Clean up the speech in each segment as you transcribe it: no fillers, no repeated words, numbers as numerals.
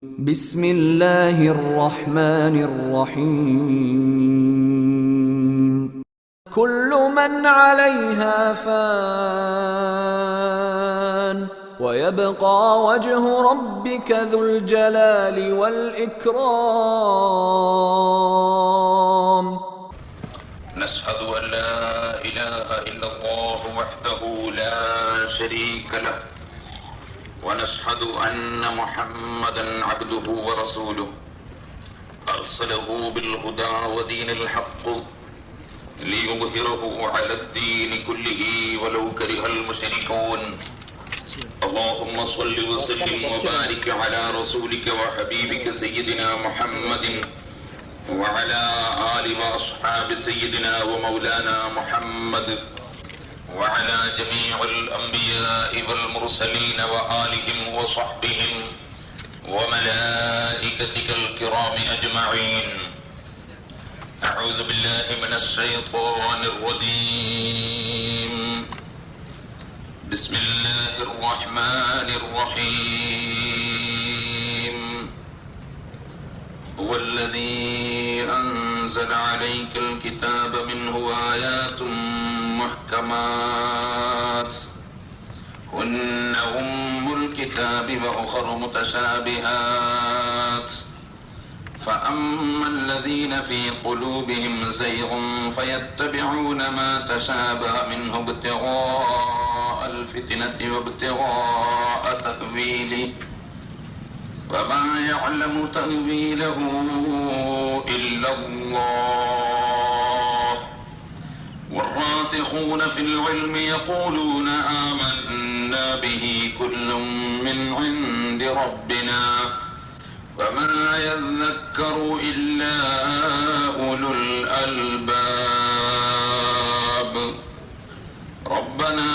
بسم الله الرحمن الرحيم كل من عليها فان ويبقى وجه ربك ذو الجلال والإكرام. نشهد أن لا إله إلا الله وحده لا شريك له ونشهد أن محمدا عبده ورسوله أرسله بالهدى ودين الحق ليظهره على الدين كله ولو كره المشركون. اللهم صل وسلم وبارك على رسولك وحبيبك سيدنا محمد وعلى آل وأصحاب سيدنا ومولانا محمد وعلى جميع الأنبياء والمرسلين وآلهم وصحبهم وملائكتك الكرام أجمعين. أعوذ بالله من الشيطان الرجيم. بسم الله الرحمن الرحيم. هو الذي أنزل عليك الكتاب منه آيات محكمات هن أم الكتاب وأخر متشابهات فأما الذين في قلوبهم زيغ فيتبعون ما تشابه منه ابتغاء الفتنة وابتغاء تأويله وما يعلم تأويله إلا الله والراسخون في العلم يقولون آمنا به كل من عند ربنا وما يذكر إلا أولو الألباب. ربنا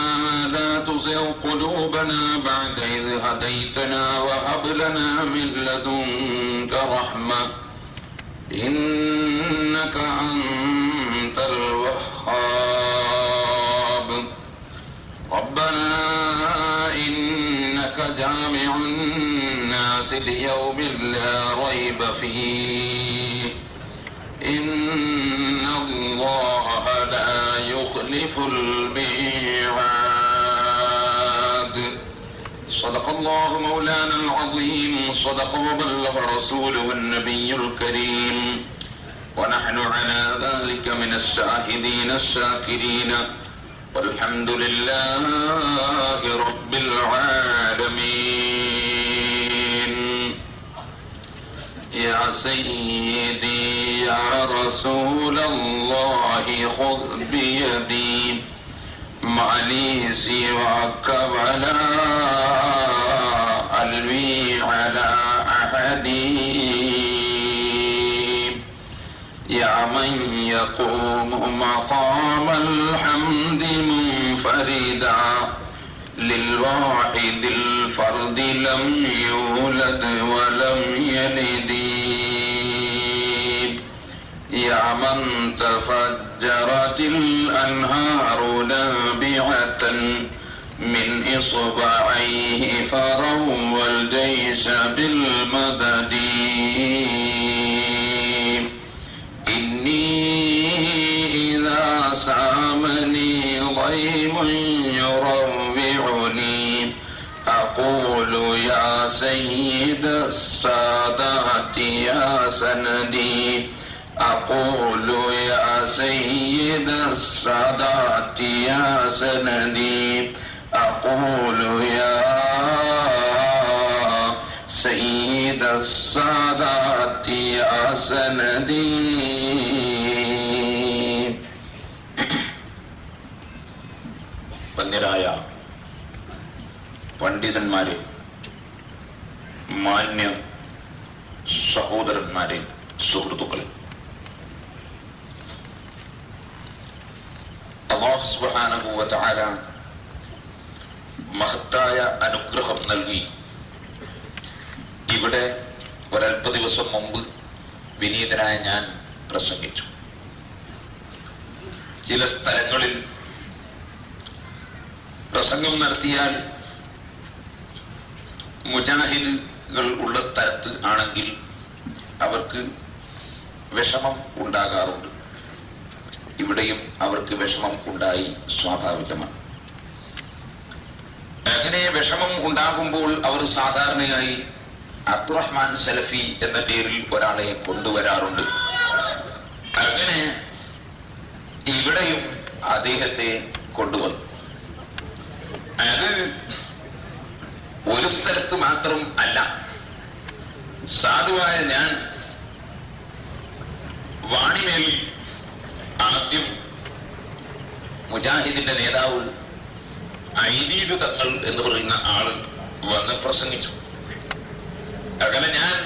لا تزغ قلوبنا بعد إذ هديتنا وهب لنا من لدنك رحمة إنك أنت الوهاب. ربنا إنك جامع الناس ليوم لا ريب فيه إن الله لا يخلف الميعاد. صدق الله مولانا العظيم. صدق وبلغ رسوله النبي الكريم ونحن على ذلك من الشاهدين الشاكرين والحمد لله رب العالمين. يا سيدي يا رسول الله خذ بيدي ما لي سواك ولا ألوي على أحد يا من يقوم مقام الحمد منفردا للواحد الفرد لم يولد ولم يلد يا من تفجرت الأنهار نابعة من إصبعيه فروى الجيش بالمدد. إني إذا سامني ضيم يروعني أقول يا سيد السادات يا سندي أقول يا سيد السادات يا سندي أقول يا سيد السادات يا سندي. വന്യരായ പണ്ഡിതന്മാരെ, മാന്യ സഹോദരന്മാരെ, സുഹൃത്തുക്കളെ, അല്ലാഹു സുബ്ഹാനഹു വ തആല മഹത്തായ അനുഗ്രഹം നൽകി ഇവിടെ ഒരൽപ്പ ദിവസം മുമ്പ് വിനീതനായ ഞാൻ പ്രസംഗിച്ചു. ചില സ്ഥലങ്ങളിൽ പ്രസംഗം നടത്തിയാൽ മുജാഹിദ് ഉള്ള സ്ഥലത്ത് ആണെങ്കിൽ അവർക്ക് വിഷമം ഉണ്ടാകാറുണ്ട്. ഇവിടെയും അവർക്ക് വിഷമം ഉണ്ടായി സ്വാഭാവികമാണ്. അങ്ങനെ വിഷമം ഉണ്ടാകുമ്പോൾ അവർ സാധാരണയായി അബ്ദുറഹ്മാൻ സലഫി എന്ന പേരിൽ ഒരാളെ കൊണ്ടുവരാറുണ്ട്. അങ്ങനെ ഇവിടെയും അദ്ദേഹത്തെ കൊണ്ടുവന്നു. അത് ഒരു സ്ഥലത്ത് മാത്രം അല്ല. സാധുവായ ഞാൻ വാണിമേലിൽ ആദ്യം മുജാഹിദിന്റെ നേതാവ് ഐദീദ് തങ്ങൾ എന്ന് പറയുന്ന ആള് വന്ന് പ്രസംഗിച്ചു. അങ്ങനെ ഞാൻ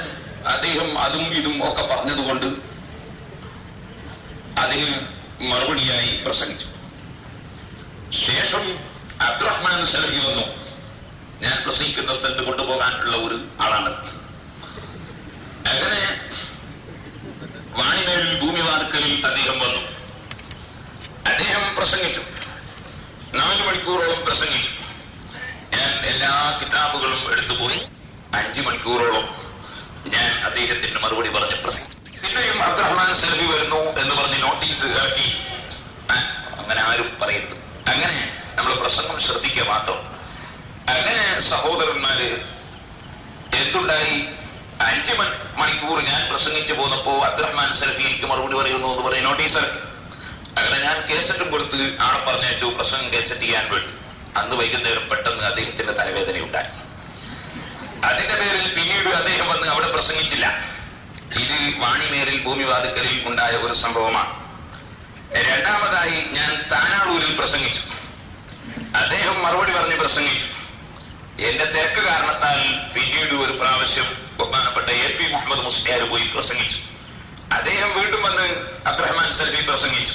അദ്ദേഹം അതും ഇതും ഒക്കെ പറഞ്ഞതുകൊണ്ട് അതിന് മറുപടിയായി പ്രസംഗിച്ചു. ശേഷം അബ്ദുറഹ്മാൻ സലഫി വന്നു. ഞാൻ പ്രസംഗിക്കുന്ന സ്ഥലത്ത് കൊണ്ടുപോകാനുള്ള ഒരു ആളാണ്. അങ്ങനെ വാണിമേലിൽ ഭൂമിവാർക്കലിൽ അദ്ദേഹം വന്നു. അദ്ദേഹം പ്രസംഗിച്ചു. 4 മണിക്കൂറോളം പ്രസംഗിച്ചു. ഞാൻ എല്ലാ കിതാബുകളും എടുത്തുപോയി 5 മണിക്കൂറോളം ഞാൻ അദ്ദേഹത്തിന് മറുപടി പറഞ്ഞ് പ്രസംഗിച്ചു. പിന്നെയും അബ്ദുറഹ്മാൻ സലഫി വരുന്നു എന്ന് പറഞ്ഞ് നോട്ടീസ് ഇറക്കി. അങ്ങനെ ആരും പറയരുത്. അങ്ങനെ നമ്മൾ പ്രസംഗം ശ്രദ്ധിക്കുക മാത്രം. അങ്ങനെ സഹോദരന്മാര് എന്തുണ്ടായി? 5 മണിക്കൂർ ഞാൻ പ്രസംഗിച്ചു പോന്നപ്പോ അബ്ദുറഹ്മാൻ സലഫി എനിക്ക് മറുപടി പറയുന്നു എന്ന് പറഞ്ഞ് നോട്ടീസ് ഇറക്കി. അങ്ങനെ ഞാൻ കേസറ്റും കൊടുത്ത് ആളെ പറഞ്ഞയച്ചു പ്രസംഗം കേസറ്റ് ചെയ്യാൻ വേണ്ടി. അന്ന് വൈകുന്നേരം പെട്ടെന്ന് അദ്ദേഹത്തിന്റെ തലവേദനയുണ്ടായി. അതിന്റെ പേരിൽ പിന്നീട് അദ്ദേഹം വന്ന് അവിടെ പ്രസംഗിച്ചില്ല. ഇത് വാണിമേലിൽ ഭൂമിവാതുക്കലിൽ ഉണ്ടായ ഒരു സംഭവമാണ്. രണ്ടാമതായി ഞാൻ താനാളൂരിൽ പ്രസംഗിച്ചു. അദ്ദേഹം മറുപടി പറഞ്ഞ് പ്രസംഗിച്ചു. എന്റെ തിരക്ക് കാരണത്താൽ പിന്നീട് ഒരു പ്രാവശ്യം ബഹുമാനപ്പെട്ട AP മുഹമ്മദ് മുസ്ലിയാർ പോയി പ്രസംഗിച്ചു. അദ്ദേഹം വീണ്ടും വന്ന് അബ്ദുറഹ്മാൻ സലഫി പ്രസംഗിച്ചു.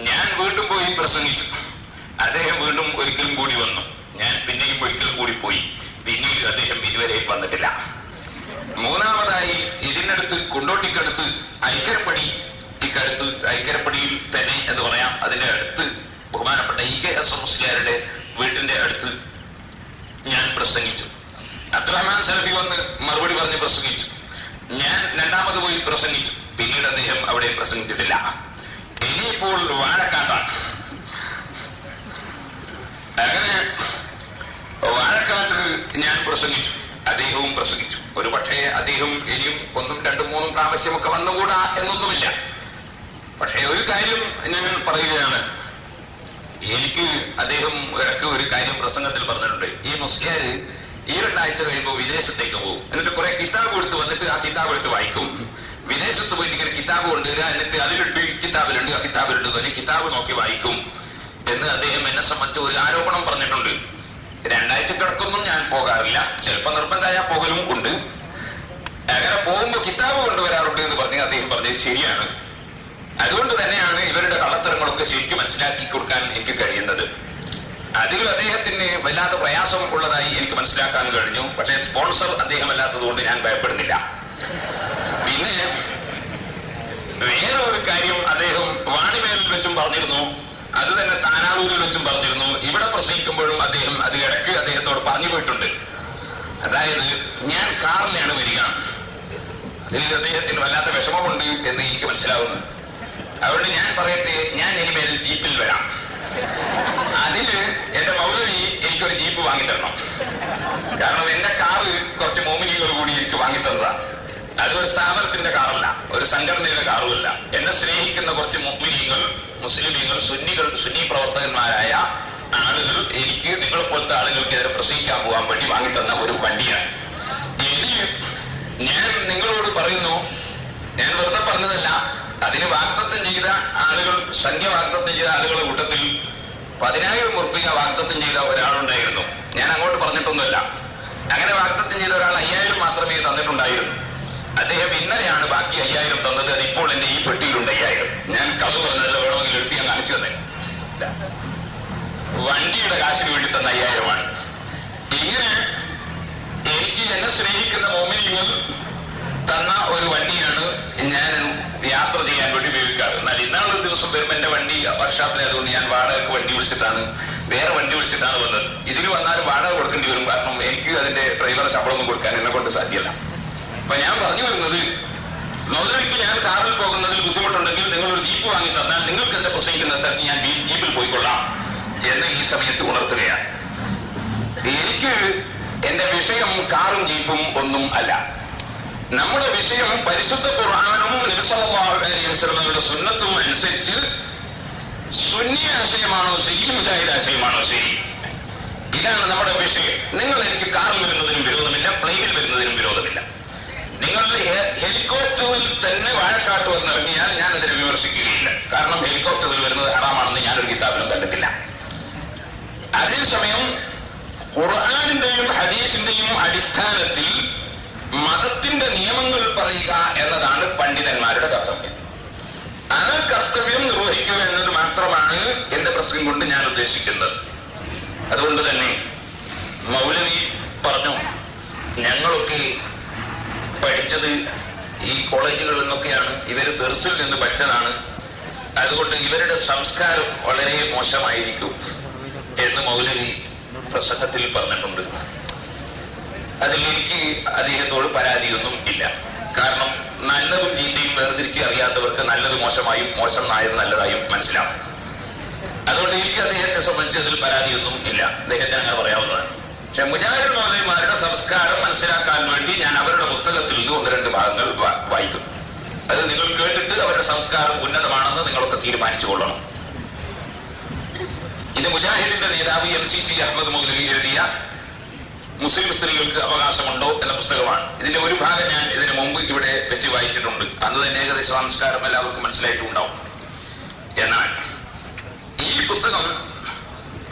ഞാൻ വീണ്ടും പോയി പ്രസംഗിച്ചു. അദ്ദേഹം വീണ്ടും ഒരിക്കലും കൂടി വന്നു. ഞാൻ പിന്നെയും ഒരിക്കലും കൂടി പോയി. പിന്നീട് അദ്ദേഹം ഇതുവരെയും വന്നിട്ടില്ല. മൂന്നാമതായി ഇതിനടുത്ത് കുണ്ടോട്ടിക്കടുത്ത് ഐക്കരപ്പടിയിൽ തന്നെ എന്ന് പറയാം, അതിന്റെ അടുത്ത് ബഹുമാനപ്പെട്ട EK ഹസൻ മുസ്ലിയാരുടെ വീട്ടിന്റെ അടുത്ത് ഞാൻ പ്രസംഗിച്ചു. അബ്ദുറഹ്മാൻ സലഫി വന്ന് മറുപടി പറഞ്ഞ് പ്രസംഗിച്ചു. ഞാൻ രണ്ടാമത് പോയി പ്രസംഗിച്ചു. പിന്നീട് അദ്ദേഹം അവിടെ പ്രസംഗിച്ചിട്ടില്ല. ഇനിയിപ്പോൾ വാഴക്കാട്ടാണ്. അങ്ങനെ വാഴക്കാട്ട് ഞാൻ പ്രസംഗിച്ചു. അദ്ദേഹവും പ്രസംഗിച്ചു. ഒരു പക്ഷേ അദ്ദേഹം ഇനിയും 1, 2, 3 പ്രാവശ്യമൊക്കെ വന്നുകൂടാ എന്നൊന്നുമില്ല. പക്ഷേ ഒരു കാര്യം ഞാൻ പറയുകയാണ്. എനിക്ക് അദ്ദേഹം ഇടയ്ക്ക് ഒരു കാര്യം പ്രസംഗത്തിൽ പറഞ്ഞിട്ടുണ്ട്. ഈ മുസ്ലിയാര് ഈ 2 ആഴ്ച കഴിയുമ്പോൾ വിദേശത്തേക്ക് പോകും. എന്നിട്ട് കുറെ കിതാബ് എടുത്ത് വന്നിട്ട് ആ കിതാബ് എടുത്ത് വായിക്കും. വിദേശത്ത് പോയിട്ട് ഇങ്ങനെ കിതാബ് കൊണ്ടുവരിക. എന്നിട്ട് അതിലുണ്ട് കിതാബിലുണ്ട് ആ കിതാബിലുണ്ട് തന്നെ കിതാബ് നോക്കി വായിക്കും എന്ന് അദ്ദേഹം എന്നെ സംബന്ധിച്ച് ഒരു ആരോപണം പറഞ്ഞിട്ടുണ്ട്. 2 ആഴ്ച കിടക്കൊന്നും ഞാൻ പോകാറില്ല. ചിലപ്പോൾ നിർബന്ധമായ പോകലും ഉണ്ട്. അങ്ങനെ പോകുമ്പോൾ കിതാബ് കൊണ്ടുവരാറുണ്ട് എന്ന് പറഞ്ഞ് അദ്ദേഹം പറഞ്ഞത് ശരിയാണ്. അതുകൊണ്ട് തന്നെയാണ് ഇവരുടെ കള്ളത്തരങ്ങളൊക്കെ ശരിക്കും മനസ്സിലാക്കി കൊടുക്കാൻ എനിക്ക് കഴിയുന്നത്. അതിലും അദ്ദേഹത്തിന് വല്ലാതെ പ്രയാസം ഉള്ളതായി എനിക്ക് മനസ്സിലാക്കാൻ കഴിഞ്ഞു. പക്ഷേ സ്പോൺസർ അദ്ദേഹം അല്ലാത്തതുകൊണ്ട് ഞാൻ ഭയപ്പെടുന്നില്ല. പിന്നെ വേറെ ഒരു കാര്യം അദ്ദേഹം വാണിമേലിൽ വെച്ചും പറഞ്ഞിരുന്നു. അത് തന്നെ താനാളൂരിൽ വെച്ചും പറഞ്ഞിരുന്നു. ഇവിടെ പ്രസംഗിക്കുമ്പോഴും അദ്ദേഹം അത് ഇടയ്ക്ക് അദ്ദേഹത്തോട് പറഞ്ഞു പോയിട്ടുണ്ട്. അതായത് ഞാൻ കാറിലാണ് വരിക. അതിൽ അദ്ദേഹത്തിന് വല്ലാത്ത വിഷമമുണ്ട് എന്ന് എനിക്ക് മനസ്സിലാവുന്നു. അതുകൊണ്ട് ഞാൻ പറയട്ടെ, ഞാൻ ഇനിമേൽ ജീപ്പിൽ വരാം. അതിന് എന്റെ മൗലവി എനിക്കൊരു ജീപ്പ് വാങ്ങിത്തരണം. കാരണം എന്റെ കാറ് കുറച്ച് മോമിനികൾ കൂടി എനിക്ക് വാങ്ങിത്തന്നതാണ്. അതൊരു സ്ഥാപനത്തിന്റെ കാറല്ല, ഒരു സംഘടനയുടെ കാറുമല്ല. എന്നെ സ്നേഹിക്കുന്ന കുറച്ച് മുഅ്മിനീങ്ങൾ, മുസ്ലിമീങ്ങൾ, സുന്നി പ്രവർത്തകന്മാരായ ആളുകൾ എനിക്ക് നിങ്ങളെപ്പോലത്തെ ആളുകൾക്കെതിരെ പ്രസംഗിക്കാൻ പോകാൻ വേണ്ടി വാങ്ങിത്തന്ന ഒരു വണ്ടിയാണ്. ഇനി ഞാൻ നിങ്ങളോട് പറയുന്നു, ഞാൻ വെറുതെ പറഞ്ഞതല്ല. അതിന് വാഗ്ദത്തം ചെയ്ത ആളുകൾ, സംഖ്യ വാഗ്ദത്തം ചെയ്ത ആളുകളുടെ കൂട്ടത്തിൽ 10,000 ഉറുപ്പിക വാഗ്ദത്തം ചെയ്ത ഒരാളുണ്ടായിരുന്നു. ഞാൻ അങ്ങോട്ട് പറഞ്ഞിട്ടൊന്നുമില്ല. അങ്ങനെ വാഗ്ദത്തം ചെയ്ത ഒരാൾ 5,000 മാത്രമേ തന്നിട്ടുണ്ടായിരുന്നു. അദ്ദേഹം ഇന്നലെയാണ് ബാക്കി 5,000 തന്നത്. അതിപ്പോൾ എന്റെ ഈ പെട്ടിയിലുണ്ട് 5,000. ഞാൻ കളവ് പറഞ്ഞതല്ല, വേണമെങ്കിൽ എഴുതി ഞാൻ കാണിച്ചു തന്നെ. വണ്ടിയുടെ കാശിന് വേണ്ടി തന്ന 5,000 ഇങ്ങനെ എനിക്ക് എന്നെ സ്നേഹിക്കുന്ന മോമിനികൾ തന്ന ഒരു വണ്ടിയാണ് ഞാൻ യാത്ര ചെയ്യാൻ വേണ്ടി ഉപയോഗിക്കാറ്. എന്നാൽ ഇന്നാളൊരു ദിവസം വരുമ്പോൾ എന്റെ വണ്ടി വർക്ക്ഷോപ്പിലായതുകൊണ്ട് ഞാൻ വാടകയ്ക്ക് വണ്ടി വിളിച്ചിട്ടാണ്, വേറെ വണ്ടി വിളിച്ചിട്ടാണ് വന്നത്. ഇതിൽ വന്നാലും വാടക കൊടുക്കേണ്ടി വരും, കാരണം എനിക്ക് അതിന്റെ ഡ്രൈവറെ ശമ്പളമൊന്നും കൊടുക്കാൻ എന്നെ കൊണ്ട് സാധ്യമല്ല. അപ്പൊ ഞാൻ പറഞ്ഞു വരുന്നത്, മൗലവിക്ക് ഞാൻ കാറിൽ പോകുന്നതിൽ ബുദ്ധിമുട്ടുണ്ടെങ്കിൽ നിങ്ങളൊരു ജീപ്പ് വാങ്ങി തന്നാൽ നിങ്ങൾക്ക് എന്നെ പ്രസംഗിക്കുന്ന സ്ഥലത്ത് ഞാൻ ജീപ്പിൽ പോയിക്കൊള്ളാം എന്ന് ഈ സമയത്ത് ഉണർത്തുകയാണ്. എനിക്ക് എന്റെ വിഷയം കാറും ജീപ്പും ഒന്നും അല്ല. നമ്മുടെ വിഷയം പരിശുദ്ധ ഖുർആനും നബി സല്ലല്ലാഹു അലൈഹി വസല്ലമയുടെ സുന്നത്തും അനുസരിച്ച് സുന്നി ആശയമാണോ ശരി, മുജാഹിദ് ആശയമാണോ ശരി, ഇതാണ് നമ്മുടെ വിഷയം. നിങ്ങൾ എനിക്ക് കാറിൽ വരുന്നതിനും വിരോധമില്ല, പ്ലെയിനിൽ വരുന്നതിനും വിരോധമില്ല. നിങ്ങൾ ഹെലികോപ്റ്ററിൽ തന്നെ വാഴക്കാട്ട് വന്നിറങ്ങിയാൽ ഞാൻ അതിനെ വിമർശിക്കുകയില്ല, കാരണം ഹെലികോപ്റ്ററിൽ വരുന്നത് ഹറാമാണെന്ന് ഞാനൊരു കിതാബിലും കണ്ടിട്ടില്ല. അതേസമയം ഖുർആനിന്റെയും ഹദീസിന്റെയും അടിസ്ഥാനത്തിൽ മതത്തിന്റെ നിയമങ്ങൾ പറയുക എന്നതാണ് പണ്ഡിതന്മാരുടെ കർത്തവ്യം. ആ കർത്തവ്യം നിർവഹിക്കുക എന്നത് മാത്രമാണ് എന്റെ പ്രസംഗം കൊണ്ട് ഞാൻ ഉദ്ദേശിക്കുന്നത്. അതുകൊണ്ട് തന്നെ മൗലവി പറഞ്ഞു, ഞങ്ങളൊക്കെ പഠിച്ചത് ഈ കോളേജുകളിൽ നിന്നൊക്കെയാണ്, ഇവര് ദർസിൽ നിന്ന് പഠിച്ചതാണ്, അതുകൊണ്ട് ഇവരുടെ സംസ്കാരം വളരെ മോശമായിരിക്കും എന്ന് മൗലവി പ്രസംഗത്തിൽ പറഞ്ഞിട്ടുണ്ട്. അതിൽ എനിക്ക് അദ്ദേഹത്തോട് പരാതിയൊന്നും ഇല്ല. കാരണം നല്ലതും ചീത്തയും വേർതിരിച്ച് അറിയാത്തവർക്ക് നല്ലത് മോശമായും മോശം നായത് നല്ലതായും മനസ്സിലാവും. അതുകൊണ്ട് എനിക്ക് അദ്ദേഹത്തെ സംബന്ധിച്ച് അതിൽ പരാതിയൊന്നും ഇല്ല, അദ്ദേഹത്തിന് അങ്ങനെ പറയാവുന്നതാണ്. പക്ഷെ മുജാഹിദ് മൗലവിമാരുടെ സംസ്കാരം മനസ്സിലാക്കാൻ വേണ്ടി ഞാൻ അവരുടെ പുസ്തകത്തിൽ നിന്ന് 1-2 ഭാഗങ്ങൾ വായിക്കും. അത് നിങ്ങൾ കേട്ടിട്ട് അവരുടെ സംസ്കാരം ഉന്നതമാണെന്ന് നിങ്ങളൊക്കെ തീരുമാനിച്ചു കൊള്ളണം. ഇത് മുജാഹിദിന്റെ നേതാവ് MCC അഹമ്മദ് മൗലവി എഴുതിയ മുസ്ലിം സ്ത്രീകൾക്ക് അവകാശമുണ്ടോ എന്ന പുസ്തകമാണ്. ഇതിന്റെ ഒരു ഭാഗം ഞാൻ ഇതിനു മുമ്പ് ഇവിടെ വെച്ച് വായിച്ചിട്ടുണ്ട്. അന്ന് തന്നെ ഏകദേശ സംസ്കാരം എല്ലാവർക്കും മനസ്സിലായിട്ടുണ്ടാവും. എന്നാൽ ഈ പുസ്തകം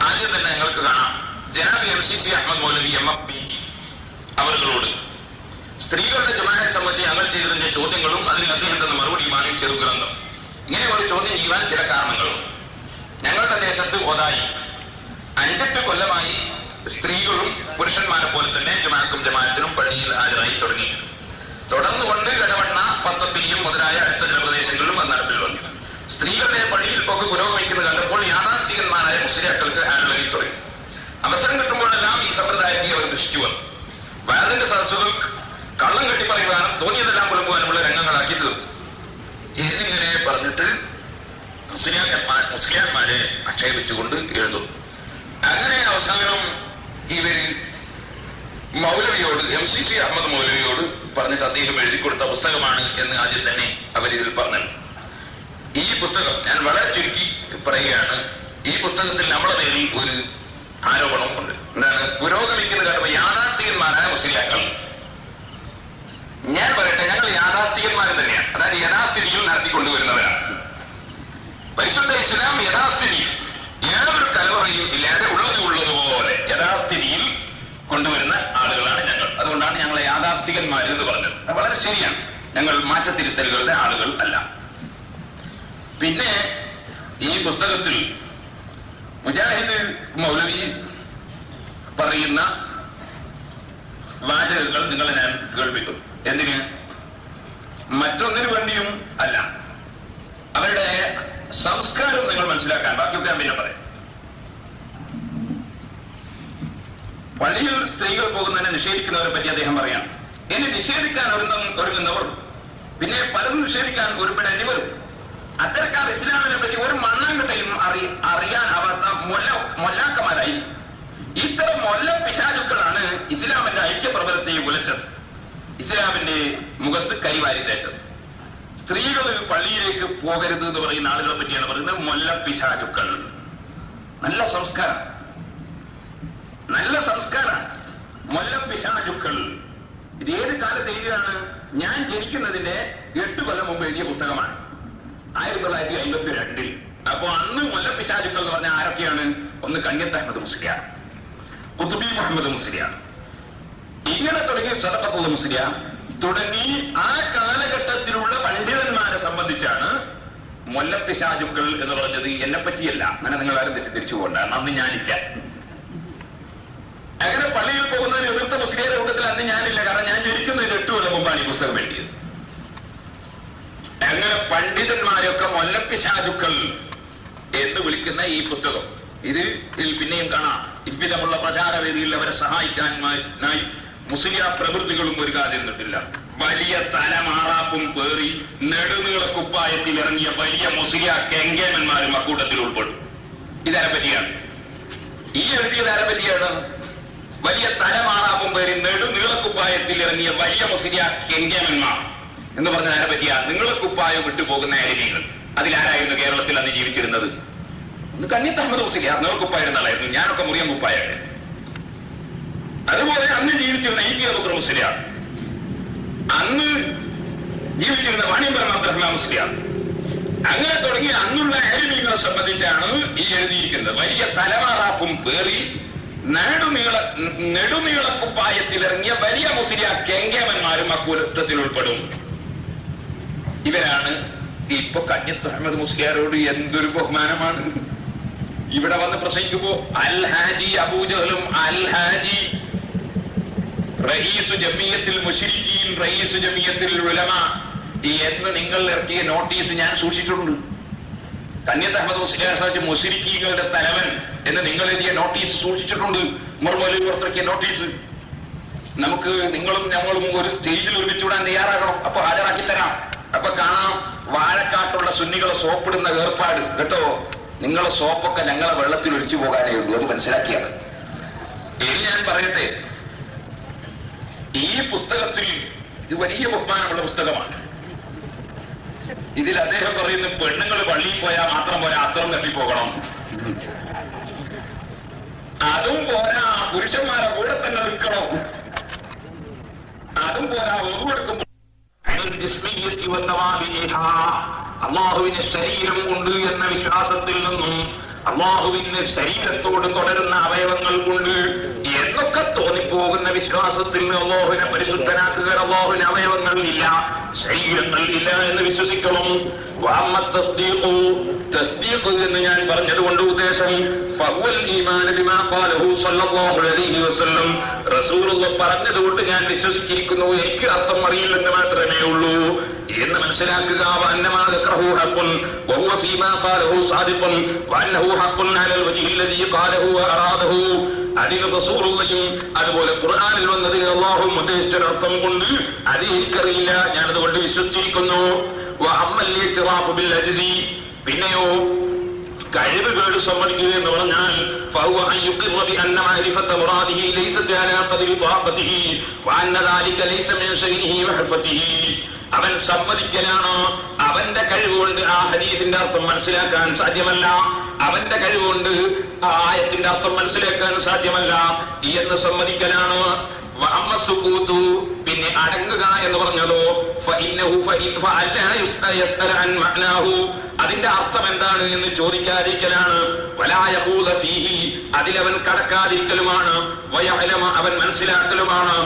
ആദ്യം തന്നെ ഞങ്ങൾക്ക് കാണാം, ജനാബ് MCC അഹമ്മദ് മൗലവി MFP അവരോട് സ്ത്രീകളുടെ ജമാഅത്തെ സംബന്ധിച്ച് ഞങ്ങൾ ചെയ്തതിന്റെ ചോദ്യങ്ങളും അതിന് അദ്ദേഹം തന്ന മറുപടിയുമാണ് ഈ ചെറുഗ്രന്ഥം. ഇങ്ങനെ ഒരു ചോദ്യം ചെയ്യാൻ ചില കാരണങ്ങളും. ഞങ്ങളുടെ ദേശത്ത് ഒതായി 5-8 കൊല്ലമായി സ്ത്രീകളും പുരുഷന്മാരെ പോലെ തന്നെ ജമാഅത്തിനും പള്ളിയിൽ ഹാജരായി തുടങ്ങി. തുടർന്നുകൊണ്ട് ഇടവണ്ണ, പത്തപ്പിരിയും മുതലായ അടുത്ത ചില പ്രദേശങ്ങളിലും അത് നടപ്പിൽ വന്നു. സ്ത്രീകളുടെ പള്ളിയിൽ പോക്ക് പുരോഗമിക്കുന്നത് കണ്ടപ്പോൾ യാഥാസ്ഥികന്മാരായ മുസ്ലിയാക്കൾക്ക് ഹാജരായി തുടങ്ങി. അവസരം കിട്ടുമ്പോഴെല്ലാം ഈ സമ്പ്രദായത്തെ അവർ ദുഷിച്ചു വന്നു. വയതിന്റെ സദസ്സുകൾ കള്ളം കെട്ടി പറയുവാനും തോന്നിയതെല്ലാം പുലമ്പുവാനുമുള്ള രംഗങ്ങളാക്കി തീർത്തു. എന്നിങ്ങനെ പറഞ്ഞിട്ട് മുസ്ലിയാന്മാരെ ആക്ഷേപിച്ചുകൊണ്ട് എഴുതും. അങ്ങനെ അവസാനം ഇവര് മൗലവിയോട്, MCC അഹമ്മദ് മൗലവിയോട് പറഞ്ഞിട്ട് അദ്ദേഹം എഴുതി കൊടുത്ത പുസ്തകമാണ് എന്ന് ആദ്യം തന്നെ അവരിതിൽ പറഞ്ഞു. ഈ പുസ്തകം ഞാൻ വളരെ ചുരുക്കി പറയുകയാണ്. ഈ പുസ്തകത്തിൽ നമ്മുടെ പേരിൽ ഒരു ആരോപണം ഉണ്ട്. എന്താണ്? പുരോഗമിക്കുന്നത് കണ്ടപ്പോൾ യാഥാസ്ഥികന്മാരായ മുസ്ലിയാക്കൾ. ഞാൻ പറയട്ടെ, ഞങ്ങൾ യാഥാസ്ഥികന്മാർ തന്നെയാണ്. അതായത് യഥാസ്ഥിതിയിൽ നടത്തിക്കൊണ്ടുവരുന്നവരാണ്. പരിശുദ്ധ ഇസ്ലാം യഥാസ്ഥിതിയിൽ യാതൊരു കലവറയും ഇല്ലാതെ ഉള്ളതുപോലെ യഥാസ്ഥിതിയിൽ കൊണ്ടുവരുന്ന ആളുകളാണ് ഞങ്ങൾ. അതുകൊണ്ടാണ് ഞങ്ങളെ യാഥാസ്ഥികന്മാർ എന്ന് പറഞ്ഞത്. അത് വളരെ ശരിയാണ്. ഞങ്ങൾ മാറ്റത്തിരുത്തലുകളുടെ ആളുകൾ അല്ല. പിന്നെ ഈ പുസ്തകത്തിൽ മുജാഹിദ് മൗലവി പറയുന്ന വാചകങ്ങൾ നിങ്ങളെ ഞാൻ കേൾപ്പിക്കും. എന്തിന്? മറ്റൊന്നിനു വേണ്ടിയും അല്ല, അവരുടെ സംസ്കാരം നിങ്ങൾ മനസ്സിലാക്കാൻ. ബാക്കിയൊക്കെ ഞാൻ പിന്നെ പറയാം. പള്ളിയിൽ സ്ത്രീകൾ പോകുന്നതിനെ നിഷേധിക്കുന്നവരെ പറ്റി അദ്ദേഹം പറയാം. ഇനി നിഷേധിക്കാൻ ഒരുങ്ങുന്നവർ പിന്നെ പലതും നിഷേധിക്കാൻ ഒരുപെടേണ്ടി വരും. അത്തരക്കാർ ഇസ്ലാമിനെ പറ്റി ഒരു മണ്ണാങ്കട്ടയും അറിയാനാവാത്ത മൊല്ലാക്കന്മാരായി. ഇത്തരം മൊല്ല പിശാചുക്കളാണ് ഇസ്ലാമിന്റെ ഐക്യപ്രബലത്തെ ഉലച്ചത്, ഇസ്ലാമിന്റെ മുഖത്ത് കൈവാരി തേച്ചത്. സ്ത്രീകൾ പള്ളിയിലേക്ക് പോകരുത് എന്ന് പറയുന്ന ആളുകളെ പറ്റിയാണ് പറയുന്നത് മൊല്ല പിശാചുക്കൾ. നല്ല സംസ്കാരം, നല്ല സംസ്കാരമാണ് മൊല്ല പിശാചുക്കൾ. ഇത് ഏത് കാലത്ത് എഴുതിയതാണ്? ഞാൻ ജനിക്കുന്നതിന്റെ 8 കൊല്ലം മുമ്പ് എഴുതിയ പുസ്തകമാണ്, 1952. അപ്പൊ അന്ന് മൊല്ല പിശാചുക്കൾ എന്ന് പറഞ്ഞാൽ ആരൊക്കെയാണ്? ഒന്ന് കണ്യത്ത് അഹമ്മദ് മുസ്ലിയാർ, കുത്തുബി മുഹമ്മദ് മുസ്ലിയാർ, ഇങ്ങനെ തുടങ്ങി സദഖത്തുൽ മുസ്ലിയാർ തുടങ്ങി ആ കാലഘട്ടത്തിലുള്ള പണ്ഡിതന്മാരെ സംബന്ധിച്ചാണ് മൊല്ല പിശാചുക്കൾ എന്ന് പറഞ്ഞത്. എന്നെ പറ്റിയല്ല, അങ്ങനെ നിങ്ങൾ ആരും തെറ്റിദ്ധരിച്ചു പോകണ്ട. അന്ന് ഞാനില്ല. അങ്ങനെ പള്ളിയിൽ പോകുന്നതിന് എതിർത്ത മുസ്ലിയുടെ കൂട്ടത്തിൽ അന്ന് ഞാനില്ല. കാരണം ഞാൻ ജനിക്കുന്നതിന് 8 കൊല്ലം മുമ്പാണ് ഈ പുസ്തകം എഴുതിയത്. അങ്ങനെ പണ്ഡിതന്മാരെയൊക്കെ മൊല്ല പിശാചുക്കൾ എന്ന് വിളിക്കുന്ന ഈ പുസ്തകം, ഇതിൽ പിന്നെയും കാണാം ഇவ்விதമുള്ള പ്രചാരവേദിയിൽ അവരെ സഹായിക്കാനായി മുസ്ലിം പ്രവൃത്തികളും ഒരു കാര്യം നിന്നിട്ടില്ല. വലിയ തലമാറാപ്പും പേറി നെടുനീളക്കുപ്പായത്തിൽ ഇറങ്ങിയ വലിയ മുസ്ലിം കെങ്കേമന്മാരും അക്കൂട്ടത്തിൽ ഉൾപ്പെടും. ഇതാരെ പറ്റിയാണ് ഈ എഴുതിയത്? ആരെ പറ്റിയാണ്? വലിയ തലമാറാപ്പും പേറി നെടുനീളക്കുപ്പായത്തിൽ ഇറങ്ങിയ വലിയ മുസ്ലിം കെങ്കേമന്മാർ എന്ന് പറഞ്ഞാൽ ആരെ പറ്റിയാണ്? നീളക്കുപ്പായം വിട്ടുപോകുന്ന അരികൾ. അതിലാരായിരുന്നു കേരളത്തിൽ അന്ന് ജീവിച്ചിരുന്നത്? കന്യത്ത് അഹമ്മദ് മുസ്ലിയാർ നീളക്കുപ്പായ എന്നാളായിരുന്നു. ഞാനൊക്കെ മുറിയൻ കുപ്പായാണ്. അതുപോലെ അന്ന് ജീവിച്ചിരുന്ന ഇ പി അബൂബക്കർ മുസ്ലിയാർ, അന്ന് ജീവിച്ചിരുന്ന വാണിയമ്പലം അബ്ദുറഹ്മാൻ മുസ്ലിയാർ, അങ്ങനെ തുടങ്ങി അന്നുള്ള അരിമീകളെ സംബന്ധിച്ചാണ് ഈ എഴുതിയിരിക്കുന്നത്. വലിയ തലമാറാപ്പും പേറി നെടുനീളക്കുപ്പായത്തിലിറങ്ങിയ വലിയ മുസ്ലിം കെങ്കേമന്മാരും അക്കൂട്ടത്തിൽ ഉൾപ്പെടും. ഇവരാണ് ഇപ്പൊ കന്യത്ത് അഹമ്മദ് മുസ്ലിയാരോട് എന്തൊരു ബഹുമാനമാണ്. ഇവിടെ വന്ന് പ്രസംഗിക്കുമ്പോ അൽ ഹാജി അബൂജഹലും അൽ ഹാജി റയീസു ജമിയത്തിൽ മുശ്രിക്കീൻ റയീസു ജമിയത്തിൽ ഉലമ എന്ന് നിങ്ങൾ ഇറക്കിയ നോട്ടീസ് ഞാൻ സൂക്ഷിച്ചിട്ടുണ്ട്. കന്യത്ത് അഹമ്മദ് മുസ്ലിയാർ സാഹിബ് മുശ്രിക്കീകളുടെ തലവൻ എന്ന് നിങ്ങൾ എഴുതിയ നോട്ടീസ് സൂക്ഷിച്ചിട്ടുണ്ട്. മറുപടി പുറത്തിറക്കിയ നോട്ടീസ്. നമുക്ക് നിങ്ങളും ഞങ്ങളും ഒരു സ്റ്റേജിൽ ഒരുമിച്ചുവിടാൻ തയ്യാറാകണം. അപ്പൊ ഹാജരാക്കി തരാം. അപ്പൊ കാണാം വാഴക്കാട്ടുള്ള സുന്നികളെ സോപ്പിടുന്ന ഏർപ്പാട് കേട്ടോ. നിങ്ങളെ സോപ്പൊക്കെ ഞങ്ങളെ വെള്ളത്തിൽ ഒഴിച്ചു പോകാനേ ഉള്ളൂ. അത് മനസ്സിലാക്കിയാണ്. ഇനി ഞാൻ പറയട്ടെ, ഈ പുസ്തകത്തിൽ ഇത് വലിയ ബഹുമാനമുള്ള പുസ്തകമാണ്. ഇതിൽ അദ്ദേഹം പറയുന്ന പെണ്ണുങ്ങൾ പള്ളിയിൽ പോയാൽ മാത്രം പോരാ, അത്തരം തട്ടിപ്പോകണം. അതും പോരാ, പുരുഷന്മാരെ കൂടെ തന്നെ നിൽക്കണം. അതും പോരാ, ഒതുവെടുക്കുമ്പോൾ അള്ളാഹുവിന് ശരീരം ഉണ്ട് എന്ന വിശ്വാസത്തിൽ നിന്നും അള്ളാഹുവിന് ശരീരത്തോട് തുടരുന്ന അവയവങ്ങൾ കൊണ്ട് എന്നൊക്കെ തോന്നിപ്പോകുന്ന വിശ്വാസത്തിൽ അള്ളാഹുവിനെ പരിശുദ്ധനാക്കുക. അള്ളാഹുവിന് അവയവങ്ങൾ ഇല്ല, ശരീരങ്ങൾ ഇല്ല എന്ന് വിശ്വസിക്കണം. തസ്ദീഖ് എന്ന് ഞാൻ പറഞ്ഞതുകൊണ്ട് ഉദ്ദേശം റസൂലുള്ള പറഞ്ഞതുകൊണ്ട് ഞാൻ വിശ്വസിച്ചിരിക്കുന്നു, എനിക്ക് അർത്ഥം അറിയില്ലെന്ന് മാത്രമേ ഉള്ളൂ എന്ന് മനസ്സിലാക്കുക. അതിന് റസൂലുള്ളയും അതുപോലെ ഖുർആനിൽ വന്നതിന് അല്ലാഹു ഉദ്ദേശിച്ചൊരർത്ഥം കൊണ്ട് അത് എനിക്കറിയില്ല, ഞാനതുകൊണ്ട് വിശ്വസിച്ചിരിക്കുന്നു. പിന്നെയോ കഴിവുകേട് സമ്മതിക്കുക എന്ന് പറഞ്ഞാൽ അവൻ സമ്മതിക്കലാണ്. അവന്റെ കഴിവുകൊണ്ട് ആ ഹദീസിന്റെ അർത്ഥം മനസ്സിലാക്കാൻ സാധ്യമല്ല, അവന്റെ കഴിവുകൊണ്ട് ആ ആയത്തിന്റെ അർത്ഥം മനസ്സിലാക്കാൻ സാധ്യമല്ല എന്ന് സമ്മതിക്കലാണ്. പിന്നെ അടങ്ങുക എന്ന് പറഞ്ഞതോ അതിന്റെ അർത്ഥം എന്താണ് എന്ന് ചോദിക്കാതിരിക്കലാണ്. അതിലവൻ കടക്കാതിരിക്കലുമാണ്. അവൻ മനസ്സിലാക്കലുമാണ്.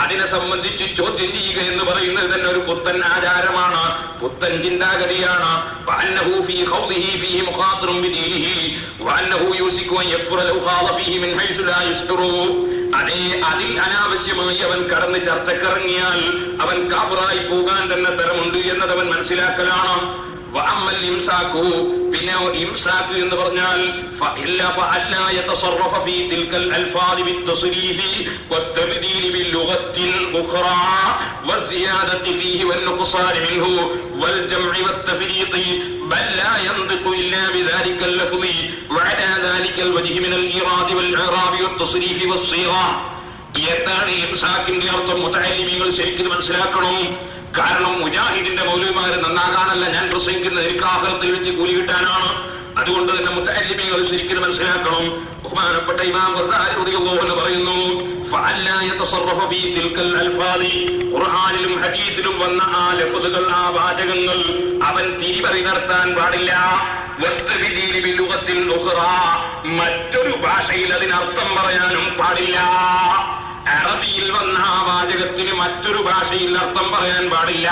അതിനെ സംബന്ധിച്ച് ചോദ്യം ചെയ്യുക എന്ന് പറയുന്നത് തന്നെ ഒരു പുത്തൻ ആചാരമാണ്, പുത്തൻ ചിന്താഗതിയാണ്. അതേ അതിൽ അനാവശ്യമായി അവൻ കടന്ന് ചർച്ചക്കിറങ്ങിയാൽ അവൻ കാഫിറായി പോകാൻ തന്നെ തരമുണ്ട് എന്നത് അവൻ മനസ്സിലാക്കലാണ്. പിന്നെ ഇംസാക്ക് എന്ന് പറഞ്ഞാൽ بل لا ينطق إلا بذلك اللفظ وعلى ذلك الوجه من الإيراد والإعراب والتصريف والصيغة. എന്താണ് ഇംസാക്കിന്റെ അർത്ഥം? മുതഅല്ലിമീങ്ങൾ ശരിക്കും മനസ്സിലാക്കണം. കാരണം മുജാഹിദിന്റെ മൗലവിമാരെ നന്നാകാനല്ല ഞാൻ പ്രസംഗിക്കുന്നത്, എനിക്ക് ആഖിറത്തിൽ വെച്ച് കൂലി കിട്ടാനാണ്. അതുകൊണ്ട് തന്നെ മുതഅല്ലിമീങ്ങൾ ശരിക്കും മനസ്സിലാക്കണം. ബഹുമാനപ്പെട്ട ഇമാം ഗസാലി റളിയല്ലാഹു അൻഹു പറയുന്നു, ഫഅല്ലാ യതസറഫ ഫീ തിൽകൽ അൽഫാദി, ഖുർആനിലും ഹദീസിലും വന്ന ആ ലഫ്ളുകൾ, ആ വാചകങ്ങൾ അവൻ തിരിമറി നടത്താൻ പാടില്ല. മറ്റൊരു ഭാഷയിൽ അതിനർത്ഥം പറയാനും പാടില്ല. അറബിയിൽ വന്ന ആ വാചകത്തിന് മറ്റൊരു ഭാഷയിൽ അർത്ഥം പറയാൻ പാടില്ല.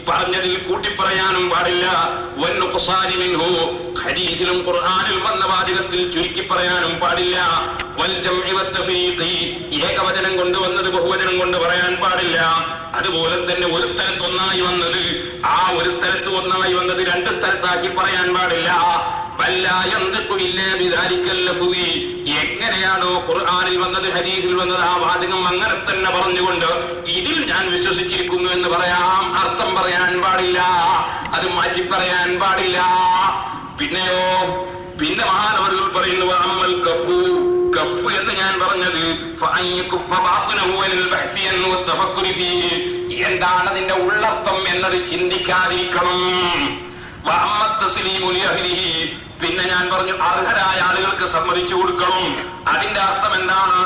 പറഞ്ഞതിൽ കൂട്ടിപ്പറയാനും പാടില്ല. ഹദീസിലും ഖുർആനിൽ വന്ന വാചകത്തിൽ ചുരുക്കി പറയാനും പാടില്ല. വൽ ജംഇ വത്തഫ്രീഖി, ഏകവചനം കൊണ്ടുവന്നത് ബഹുവചനം കൊണ്ട് പറയാൻ പാടില്ല. അതുപോലെ തന്നെ ഒരു സ്ഥലത്ത് ഒന്നായി വന്നത് ആ ഒരു സ്ഥലത്ത് ഒന്നായി വന്നത് രണ്ട് സ്ഥലത്താക്കി പറയാൻ പാടില്ല. എങ്ങനെയാണോ ഖുർആനിൽ വന്നത് ഹദീസിൽ വന്നത് ആ വാചകം അങ്ങനെ തന്നെ പറഞ്ഞുകൊണ്ട് ഇതിൽ ഞാൻ വിശ്വസിച്ചിരിക്കുന്നു എന്ന് പറയാം. അർത്ഥം പറയാൻ പാടില്ല, അത് മാറ്റി പറയാൻ പാടില്ല. പിന്നെയോ പിന്നെ മഹാനവറുകൾ പറയുന്നു അമ്മൽ കഫു, കഫ് എന്ന് ഞാൻ പറഞ്ഞത് എന്താണ് അതിന്റെ ഉള്ളർത്ഥം എന്നത് ചിന്തിക്കാതിരിക്കണം. പിന്നെ ഞാൻ പറഞ്ഞു അർഹരായ ആളുകൾക്ക് സമ്മതിച്ചു കൊടുക്കണം. അതിന്റെ അർത്ഥം എന്താണ്?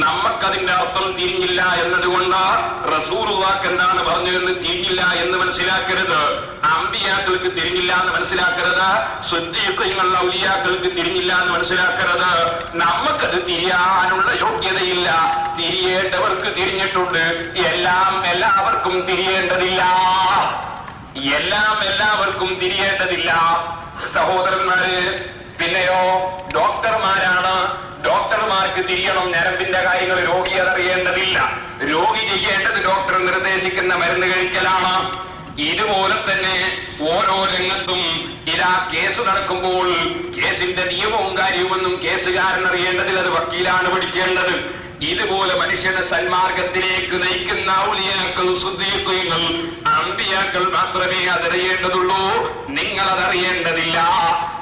നമുക്കതിന്റെ അർത്ഥം തിരിഞ്ഞില്ല എന്നതുകൊണ്ട് റസൂലുള്ളാഹിക്ക് എന്താണ് പറഞ്ഞതെന്ന് തിരിഞ്ഞില്ല എന്ന് മനസ്സിലാക്കരുത്. അമ്പിയാക്കൾക്ക് തിരിഞ്ഞില്ല എന്ന് മനസ്സിലാക്കരുത്. സിദ്ദീഖീങ്ങൾ ഔലിയാക്കൾക്ക് തിരിഞ്ഞില്ല എന്ന് മനസ്സിലാക്കരുത്. നമുക്കത് തിരിയാനുള്ള യോഗ്യതയില്ല. തിരിയേണ്ടവർക്ക് തിരിഞ്ഞിട്ടുണ്ട്. എല്ലാവർക്കും തിരിയേണ്ടതില്ല. എല്ലാവർക്കും തിരിയേണ്ടതില്ല സഹോദരന്മാര്. പിന്നെയോ ഡോക്ടർമാരാണ്, ഡോക്ടർമാർക്ക് തിരിയണം ഞരമ്പിന്റെ കാര്യങ്ങൾ. രോഗി അതറിയേണ്ടതില്ല. രോഗി ചെയ്യേണ്ടത് ഡോക്ടർ നിർദ്ദേശിക്കുന്ന മരുന്ന് കഴിക്കലാണ്. ഇതുപോലെ തന്നെ ഓരോ രംഗത്തും ഇതാ കേസ് നടക്കുമ്പോൾ കേസിന്റെ നിയമവും കാര്യവുമൊന്നും കേസുകാരൻ അറിയേണ്ടതിൽ, അത് വക്കീലാണ് പഠിക്കേണ്ടത്. ഇതുപോലെ മനുഷ്യനെ സന്മാർഗത്തിലേക്ക് നയിക്കുന്ന ഔലിയാക്കൾ, സിദ്ദീഖീങ്ങൾ, അമ്പിയാക്കൾ മാത്രമേ അതറിയേണ്ടതുള്ളൂ. നിങ്ങൾ അതറിയേണ്ടതില്ല.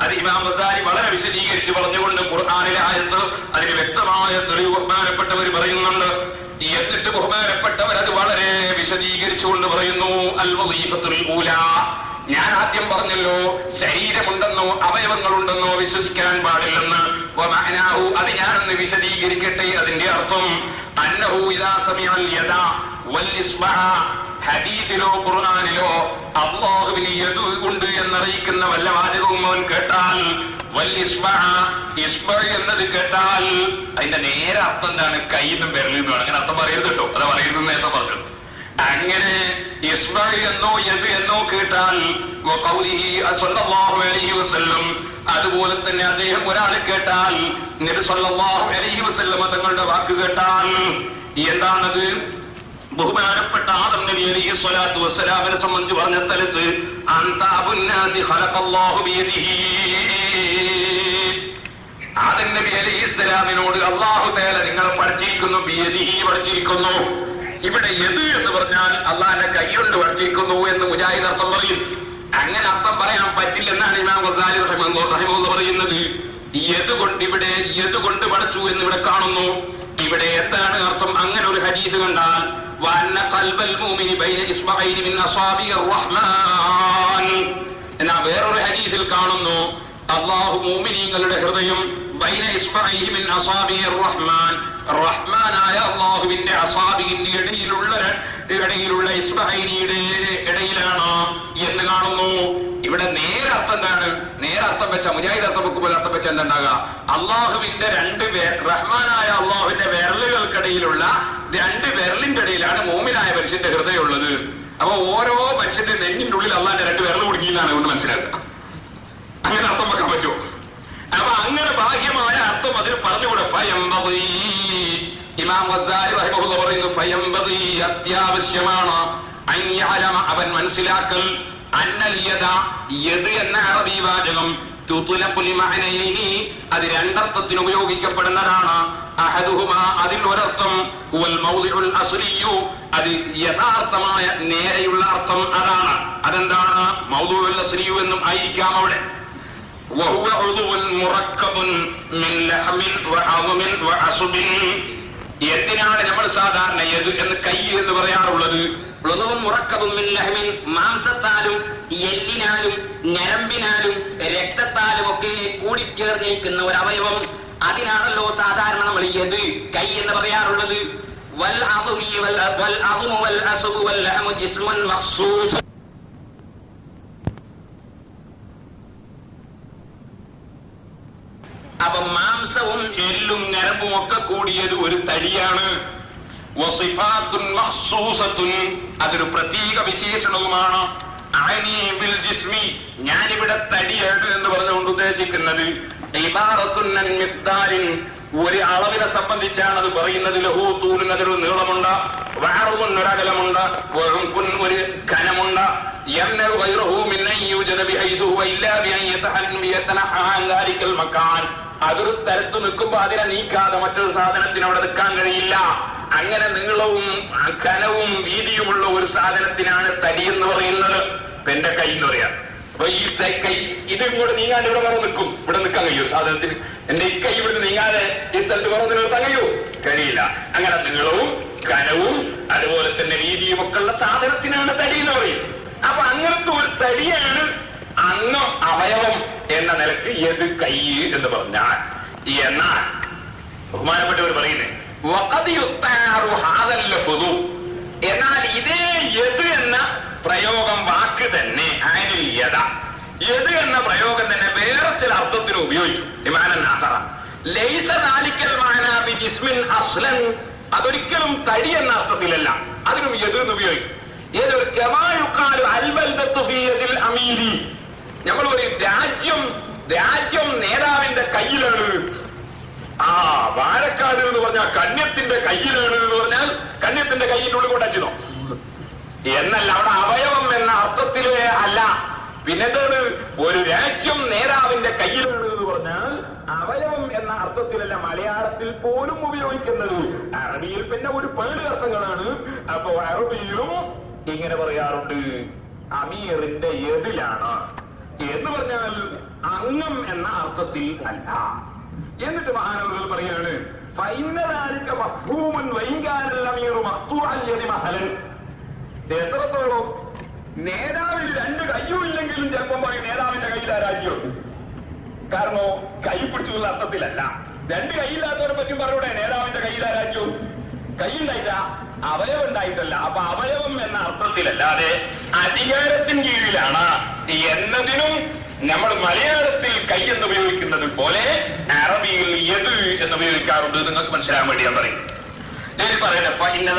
അത് ഇമാം ഗസാലി വളരെ വിശദീകരിച്ച് പറഞ്ഞുകൊണ്ട് ഖുർആനിലെ ആയത്ത് അതിന് വ്യക്തമായ തെളിവ് ബഹുമാനപ്പെട്ടവർ പറയുന്നുണ്ട്. എന്നിട്ട് ബഹുമാനപ്പെട്ടവർ അത് വളരെ വിശദീകരിച്ചുകൊണ്ട് പറയുന്നു അൽ വദീഫത്തുൽ ഊലാ. ഞാൻ ആദ്യം പറഞ്ഞല്ലോ ശരീരമുണ്ടെന്നോ അവയവങ്ങളുണ്ടെന്നോ വിശ്വസിക്കാൻ പാടില്ലെന്ന്. അത് ഞാനൊന്ന് വിശദീകരിക്കട്ടെ. അതിന്റെ അർത്ഥം അന്നഹു ഇദാ സമിഅൽ യദ വൽ ഇസ്ബഅ, ഹദീസിലോ ഖുർആനിലോ അല്ലാഹുവിന് യദ് ഉണ്ട് എന്നറിയിക്കുന്ന വല്ല വാചകവും അവൻ കേട്ടാൽ, വൽ ഇസ്ബഅ, ഇസ്ബഅ എന്നത് കേട്ടാൽ അതിന്റെ നേരെ അർത്ഥം എന്താണ്? കൈന്നും വിരലിന്നും. അങ്ങനെ അർത്ഥം പറയരുത് കേട്ടോ, അത് പറയരുതെന്ന് നേരത്തെ പറഞ്ഞു. അങ്ങനെ ഇസ്ബഅ എന്നോ യദ് എന്നോ കേട്ടാൽ വഖൗലിഹി സ്വല്ലല്ലാഹു അലൈഹി വസല്ലം, അതുപോലെ തന്നെ അദ്ദേഹം ഒരാൾ കേട്ടാൽ നബി സ്വല്ലല്ലാഹു അലൈഹി വസല്ലം തങ്ങളുടെ വാക്ക് കേട്ടാൽ എന്താണത്? ബഹുമാനപ്പെട്ട ആദം നബി അലൈഹി സ്വലാത്തു വസ്സലാമിനെ സംബന്ധിച്ച് പറഞ്ഞ സ്ഥലത്ത് അൻത അബുന്നാസി ഖലഖല്ലാഹു ബിയദിഹി, ആദം നബി അലൈഹിസ്സലാമിനോട് അല്ലാഹു തആല നിങ്ങളെ പഠിച്ചിരിക്കുന്നു, ബിയദിഹി പഠിച്ചിരിക്കുന്നു. ഇവിടെ യദ് എന്ന് പറഞ്ഞാൽ അള്ളാഹിന്റെ കൈകൊണ്ട് പഠിച്ചിരിക്കുന്നു എന്ന് മുജാഹിദ് അർത്ഥം പറയും. അങ്ങനെ അർത്ഥം പറയാൻ പറ്റില്ലെന്നാണ് ഇമാം ഗസാലി റഹിമഹുല്ലാഹ് പറയുന്നത്. ഇവിടെ യദ് കൊണ്ട് പഠിച്ചു എന്ന് ഇവിടെ കാണുന്നു. ഇവിടെ എന്താണ് അർത്ഥം? അങ്ങനെ ഒരു ഹദീസ് കണ്ടാൽ വഅന്ന ഖൽബൽ മുഅ്മിനി ബൈന ഇസ്ബഅൈനി മിൻ അസാബിർ റഹ്മാൻ, എന്നാ വേറൊരു ഹദീസിൽ കാണുന്നു അല്ലാഹു മുഅ്മിനീങ്ങളുടെ ഹൃദയം ബൈന ഇസ്ബഅൈനി മിൻ അസാബിർ റഹ്മാൻ, റഹ്മാനായ അല്ലാഹുവിന്റെ അസാബിന്റെ ഇടയിലുള്ള ഇസ്ബഅൈനിയുടെ ഇടയിലാണ് എന്ന് കാണുന്നു. ഇവിടെ നേരർത്ഥം എന്താണ്? നേരർത്ഥം വെച്ച മുജാഹിദ് അർത്ഥം വെക്കുമ്പോൾ അർത്ഥം വെച്ച എന്തുണ്ടാകുക? അള്ളാഹുവിന്റെ റഹ്മാനായ അള്ളാഹുവിന്റെ വിരലുകൾക്കിടയിലുള്ള രണ്ട് വിരലിന്റെ ഇടയിലാണ് മോമിനായ മനുഷ്യന്റെ ഹൃദയം ഉള്ളത്. അപ്പൊ ഓരോ മനുഷ്യന്റെ നെഞ്ഞിന്റെ ഉള്ളിൽ അള്ളാഹിന്റെ രണ്ട് വിരൽ കുടുങ്ങിയിലാണ് കൊണ്ട് മനസ്സിലാക്കുക. അങ്ങനെ അർത്ഥം വെക്കാൻ പറ്റുമോ? അപ്പൊ അങ്ങനെ ബാഹ്യമായ അർത്ഥം അതിന് പറഞ്ഞുകൂടെ. ഫയംബദി, ഇമാം ഗസാലി റഹിമഹുല്ലാഹ് പറയുന്നു, ഫയംബദി അത്യാവശ്യമാണ് അൻയഅലമ, അവൻ മനസ്സിലാക്കൽ, അന്നൽ യദ, യദ് എന്ന അറബി വാചകം തുത്ലഖു ലിമഅനൈനി, അത് രണ്ടർത്ഥത്തിന് ഉപയോഗിക്കപ്പെടുന്നതാണ്. അഹദുഹുമാ, അതിൽ ഒരർത്ഥം ഹുവൽ മൗദിഉൽ അസ്ലിയു, അത് യഥാർത്ഥമായ നേരെയുള്ള അർത്ഥം അതാണ്. അതെന്താണ്? മൗദുഉൽ അസ്ലിയു എന്നും ആയിരിക്കാം അവിടെ. വഹുവ ഉദുഉൻ മുറക്കബുൻ മിൻ ലഹ്മിൻ വഅദ്മിൻ വഅസ്ബിൻ. എന്തിനാണ് നമ്മൾ സാധാരണ യദ് എന്ന് കൈ എന്ന് പറയാറുള്ളത്? ഉദുഉൻ മുറക്കബുൻ മിൻ ലഹ്മിൻ, മാംസത്താലും എല്ലിനാലും ഞരമ്പിനാലും രക്തത്താലും ഒക്കെ കൂടിച്ചേർന്നിരിക്കുന്ന ഒരു അവയവം. അതിനാണല്ലോ സാധാരണ നമ്മൾ യദ് കൈ എന്ന് പറയാറുള്ളത്. വൽ അദ്മി വൽ അദ്മു വൽ അസ്ബു വൽ ലഹ്മു ജിസ്മുൻ മഖ്സൂസ്. അപ്പൊ മാംസവും എല്ലും ഞരമ്പും ഒക്കെ കൂടിയത് ഒരു തടിയാണ്. വസിഫാത്തുൻ മഖ്സൂസത്തുൻ, അതൊരു പ്രത്യേക വിശേഷണവുമാണ്. ഞാനിവിടെ തടിയാണ് എന്ന് പറഞ്ഞുകൊണ്ട് ഉദ്ദേശിക്കുന്നത് ഇബാറത്തുൻ അൻ മിഖ്ദാരിൻ, ഒരു അളവിനെ സംബന്ധിച്ചാണ് അത് പറയുന്നത്. ലഹു തൂലിൻ, അതൊരു നീളമുണ്ട്, വഅറുൻ ഒരകലമുണ്ട്, വഉംകുൻ ഒരു ഘനമുണ്ട്. യംനഉ ഗൈറഹു മിൻ അൻ യൂജദ ബിഹൈസു ഹുവ ഇല്ലാ ബി അൻ യതഹല്ലു അൻ ദാലിക്കൽ മകാൻ, അതൊരു സ്ഥലത്ത് നിൽക്കുമ്പോ അതിനെ നീക്കാതെ മറ്റൊരു സാധനത്തിന് അവിടെ നിൽക്കാൻ കഴിയില്ല. അങ്ങനെ നീളവും ഘനവും വീതിയുമുള്ള ഒരു സാധനത്തിനാണ് തടി എന്ന് പറയുന്നത്. എന്റെ കൈ എന്ന് പറയാം. അപ്പൊ ഈ കൈ ഇത് ഇങ്ങോട്ട് നീങ്ങാൻ ഇവിടെ വേറെ നിൽക്കും, ഇവിടെ നിൽക്കാൻ കഴിയൂ സാധനത്തിന്? എന്റെ ഈ കൈ ഇവിടെ നീങ്ങാതെ ഈ സ്ഥലത്ത് വേറെ നിർത്താൻ കഴിയൂ? കഴിയില്ല. അങ്ങനെ നീളവും ഘനവും അതുപോലെ തന്നെ വീതിയും ഒക്കെ ഉള്ള സാധനത്തിനാണ് തടി എന്ന് പറയും. അപ്പൊ അങ്ങനത്തെ ഒരു തടിയാണ് അന്നം അവയവം എന്ന നിലക്ക് ഏത് കൈ എന്ന് പറഞ്ഞാൽ. എന്നാൽ ബഹുമാനപ്പെട്ടവർ പറയുന്നത് എന്നാൽ ഇതേ യദ് എന്ന പ്രയോഗം വാക്ക് തന്നെ യദ യദ് എന്ന പ്രയോഗം തന്നെ വേറെ ചില അർത്ഥത്തിന് ഉപയോഗിക്കും. അതൊരിക്കലും തടി എന്ന അർത്ഥത്തിലല്ല, അതിനും യദ് എന്ന് ഉപയോഗിക്കും. നമ്മൾ ഒരു രാജ്യം നേതാവിന്റെ കയ്യിലാണ്. വാഴക്കാട് എന്ന് പറഞ്ഞാൽ കന്യത്തിന്റെ കയ്യിലാണ് എന്ന് പറഞ്ഞാൽ കന്യത്തിന്റെ കയ്യിനുള്ളിൽ കൊണ്ടോ എന്നല്ല, അവിടെ അവയവം എന്ന അർത്ഥത്തിലേ അല്ല. പിന്നെന്താണ് ഒരു രാജ്യം നേതാവിന്റെ കയ്യിലാണ് എന്ന് പറഞ്ഞാൽ അവയവം എന്ന അർത്ഥത്തിലല്ല മലയാളത്തിൽ പോലും ഉപയോഗിക്കുന്നത്. അറബിയിൽ പിന്നെ ഒരു പേട് അർത്ഥങ്ങളാണ്. അപ്പൊ അറബിയിലും ഇങ്ങനെ പറയാറുണ്ട്, അമീറിന്റെ എതിലാണ് എന്ന് പറഞ്ഞാൽ അംഗം എന്ന അർത്ഥത്തിൽ അല്ല. എന്നിട്ട് മഹാനവറുകൾ പറയാണ്, എത്രത്തോളം നേതാവിൽ രണ്ട് കയ്യും ഇല്ലെങ്കിലും ചിലപ്പം പറയും നേതാവിന്റെ കയ്യിലാരാജ്യം. കാരണം കൈ പിടിച്ചുള്ള അർത്ഥത്തിലല്ല. രണ്ട് കൈയില്ലാത്തവരെ പറ്റും പറഞ്ഞൂടെ നേതാവിന്റെ കയ്യിലാരാജ്യം? കൈയുണ്ടായിട്ട അവയവം ഉണ്ടായിട്ടല്ല. അപ്പൊ അവയവം എന്ന അർത്ഥത്തിലല്ലാതെ അധികാരത്തിന് കീഴിലാണ് എന്നതിനും നമ്മൾ മലയാളത്തിൽ കൈ എന്ന് ഉപയോഗിക്കുന്നത് പോലെ അറബിയിൽ യദ് എന്ന് ഉപയോഗിക്കാറുണ്ട്. നിങ്ങൾക്ക് മനസ്സിലാൻ വേണ്ടി ഞാൻ പറയും. ഞാൻ പറയുന്നത്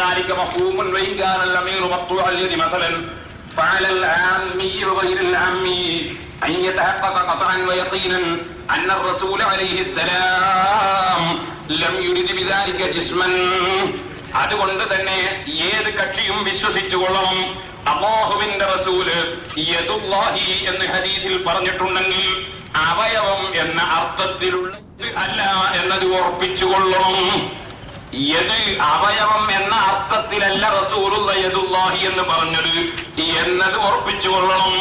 അതുകൊണ്ട് തന്നെ ഏത് കക്ഷിയും വിശ്വസിച്ചുകൊള്ളണം, അല്ലാഹുവിന്റെ റസൂല് യദുല്ലാഹി എന്ന് ഹദീസിൽ പറഞ്ഞിട്ടുണ്ടെങ്കിൽ അവയവം എന്ന അർത്ഥത്തിലുള്ളത് അല്ല എന്നത് ഉറപ്പിച്ചുകൊള്ളണം. യദ് അവയവം എന്ന അർത്ഥത്തിലല്ല റസൂലുള്ള യദുല്ലാഹി എന്ന് പറഞ്ഞത് എന്നത് ഉറപ്പിച്ചുകൊള്ളണം.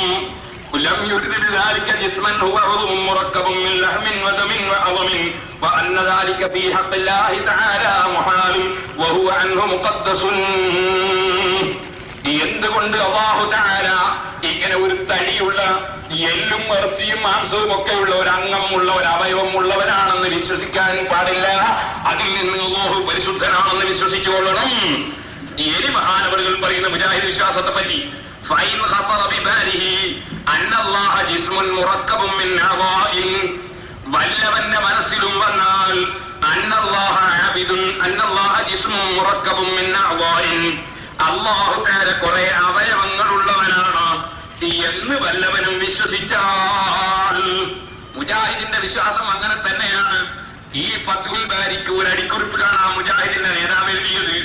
لم يرد بذلك جسما هو عضو مركب من لحم ودم وعظم وأن ذلك في حق الله تعالى محال وهو عنه مقدس. എന്തുകൊണ്ട് അല്ലാഹു തആല ഇങ്ങനെ ഒരു തടിയുള്ള എല്ലും ഇറച്ചിയും മാംസവും ഒക്കെയുള്ള ഒരു അംഗമുള്ള ഒരു അവയവം ഉള്ളവനാണെന്ന് വിശ്വസിക്കാൻ പാടില്ല. അതിൽ നിന്ന് അല്ലാഹു പരിശുദ്ധനാണെന്ന് വിശ്വസിച്ചുകൊള്ളണം. ഇനി മഹാനവറുകൾ പറയുന്ന മുജാഹിദ് വിശ്വാസത്തെ പറ്റി فإن خطر بباله أن الله جسم مركب من أعضاء വല്ലവന്റെ മനസ്സിലും വന്നാൽ أن الله عابد أن الله جسم مركب من أعضاء അല്ലാഹു തആല കുറെ അവയവങ്ങളുള്ളവനാണ് എന്ന് വല്ലവനും വിശ്വസിച്ചാൽ, മുജാഹിദിന്റെ വിശ്വാസം അങ്ങനെ തന്നെയാണ്. ഈ ഫത്ഹുൽ ബാരിക്ക് ഒരു അടിക്കുറിപ്പ് കാണാം മുജാഹിദിന്റെ നേതാവ് എഴുതിയത്.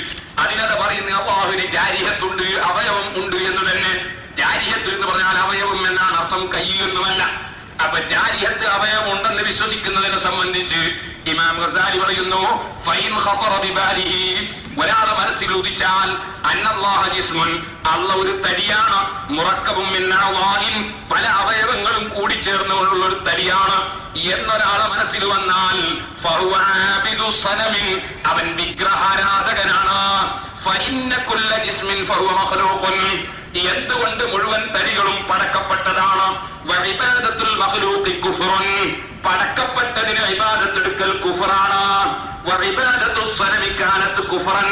അതിനത് പറയുന്ന അല്ലാഹുവിന് ജാരിഹത്തുണ്ട്, അവയവം ഉണ്ട് എന്ന് തന്നെ. ജാരിഹത്ത് എന്ന് പറഞ്ഞാൽ അവയവം എന്നാണ് അർത്ഥം, കൈ എന്നുമല്ല. അപ്പൊ ജാരിഹത്ത് അവയവം ഉണ്ടെന്ന് വിശ്വസിക്കുന്നതിനെ സംബന്ധിച്ച് ഇമാം ഗസാലി പറയുന്നു, ഫൈൻ ഖതറ ബിബാലിഹി, ഒരാളെ മനസ്സിൽ ഉദിച്ചാൽ അന്നല്ലാഹ ജിസ്മുൻ, അല്ലാഹു ഒരു തടിയാണ്, മുറക്കബും മിൻ അഅ്വാഇൻ, പല അവയവങ്ങളും കൂടി ചേർന്നുള്ള ഒരു തടിയാണ് എന്നൊരാളെ മനസ്സിൽ വന്നാൽ ഫഹുവ ആബിദു സനമിൻ, അവൻ വിഗ്രഹാരാധകനാണ്. ഫഇന്ന കുല്ല ജിസ്മിൻ ഫഹുവ മഖ്ലൂഖുൻ, എന്തുകൊണ്ട് മുഴുവൻ തടികളും പടക്കപ്പെട്ടതാണ്. വഇബാദത്തുൽ മഖ്ലൂഖി കുഫ്റുൻ, പടക്കപ്പെട്ടതിന് ഇബാദത്തെടുക്കൽ കുഫറാണ്. വഇബാദത്തുസ് സനമി കാനത്ത് കുഫറൻ,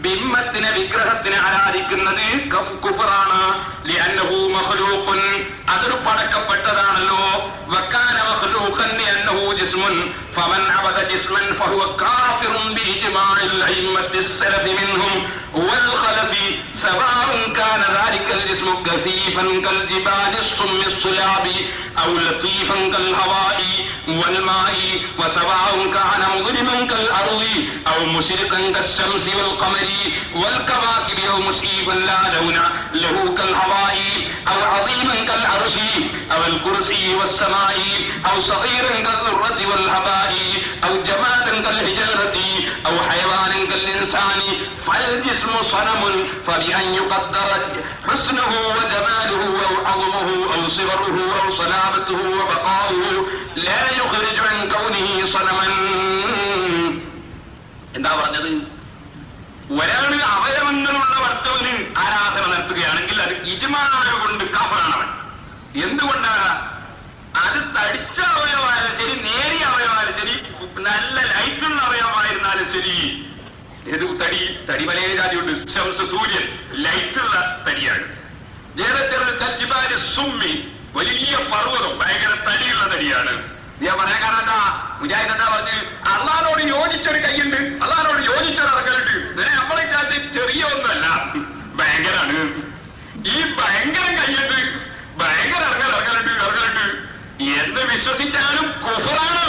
ബിംബത്തിനെ വിഗ്രഹത്തിനെ ആരാധിക്കുന്നത് കുഫറാണ്. ലിഅന്നഹു മഖ്ലൂഖുൻ, അതൊരു പടക്കപ്പെട്ടതാണല്ലോ. വകാന മഖ്ലൂഖൻ ലിഅന്നഹു ജിസ്മുൻ فمن عبد جسما فهو كافر بإجماع الأئمة السلف منهم والخلف سواء كان ذلك الجسم كثيفا كالجبال الصم الصلاب أو لطيفا كالهواء والماء وسواء كان مظلما كالأرض أو مشرقا كالشمس والقمر والكواكب أو مشيفا لا لون له كالهواء أو عظيما كالعرش أو الكرسي والسماء أو صغيرا كالذرة والهباء أو جمادا كالحجارة أو حيوانا كالإنسان فالجسم صنم فبأن يقدر حسنه وجماله أو عظمه أو صغره أو صلابته وبقاؤه لا يخرج عن كونه صنما. എന്താ പറഞ്ഞത്? ഒരാള് അവയവങ്ങളുള്ള ഭർത്തവന് ആരാധന നടത്തുകയാണെങ്കിൽ അത് ഇജ്മാഅ് കൊണ്ട് കാഫറാണവൻ. എന്തുകൊണ്ടാണ്? അത് തടിച്ച അവയവമായാലും ശരി, നേരിയ അവയവമായാലും ശരി, നല്ല ലൈറ്റുള്ള അവയവമായിരുന്നാലും ശരി. ഏത് തടി പല ജാതിയുണ്ട്. ശംസ് സൂര്യൻ ലൈറ്റുള്ള തടിയാണ്. സുമ്മി വലിയ പർവ്വതം ഭയങ്കര തടിയുള്ള തടിയാണ്. ഞാൻ പറയാൻ കാരണം എന്താ? മുജാഹിദ് എന്താ പറഞ്ഞ് അള്ളാഹുവിനോട് യോജിച്ചൊരു കൈയുണ്ട്, അള്ളാഹുവിനോട് യോജിച്ചൊരു ഇറക്കലുണ്ട്. നമ്മളെ കാലത്ത് ചെറിയ ഒന്നുമല്ല, ഭയങ്കരാണ്. ഈ ഭയങ്കര കൈയുണ്ട്, ഭയങ്കര ഇറക്കലുണ്ട് എന്ന് വിശ്വസിച്ചാലും കുഫറാണ്.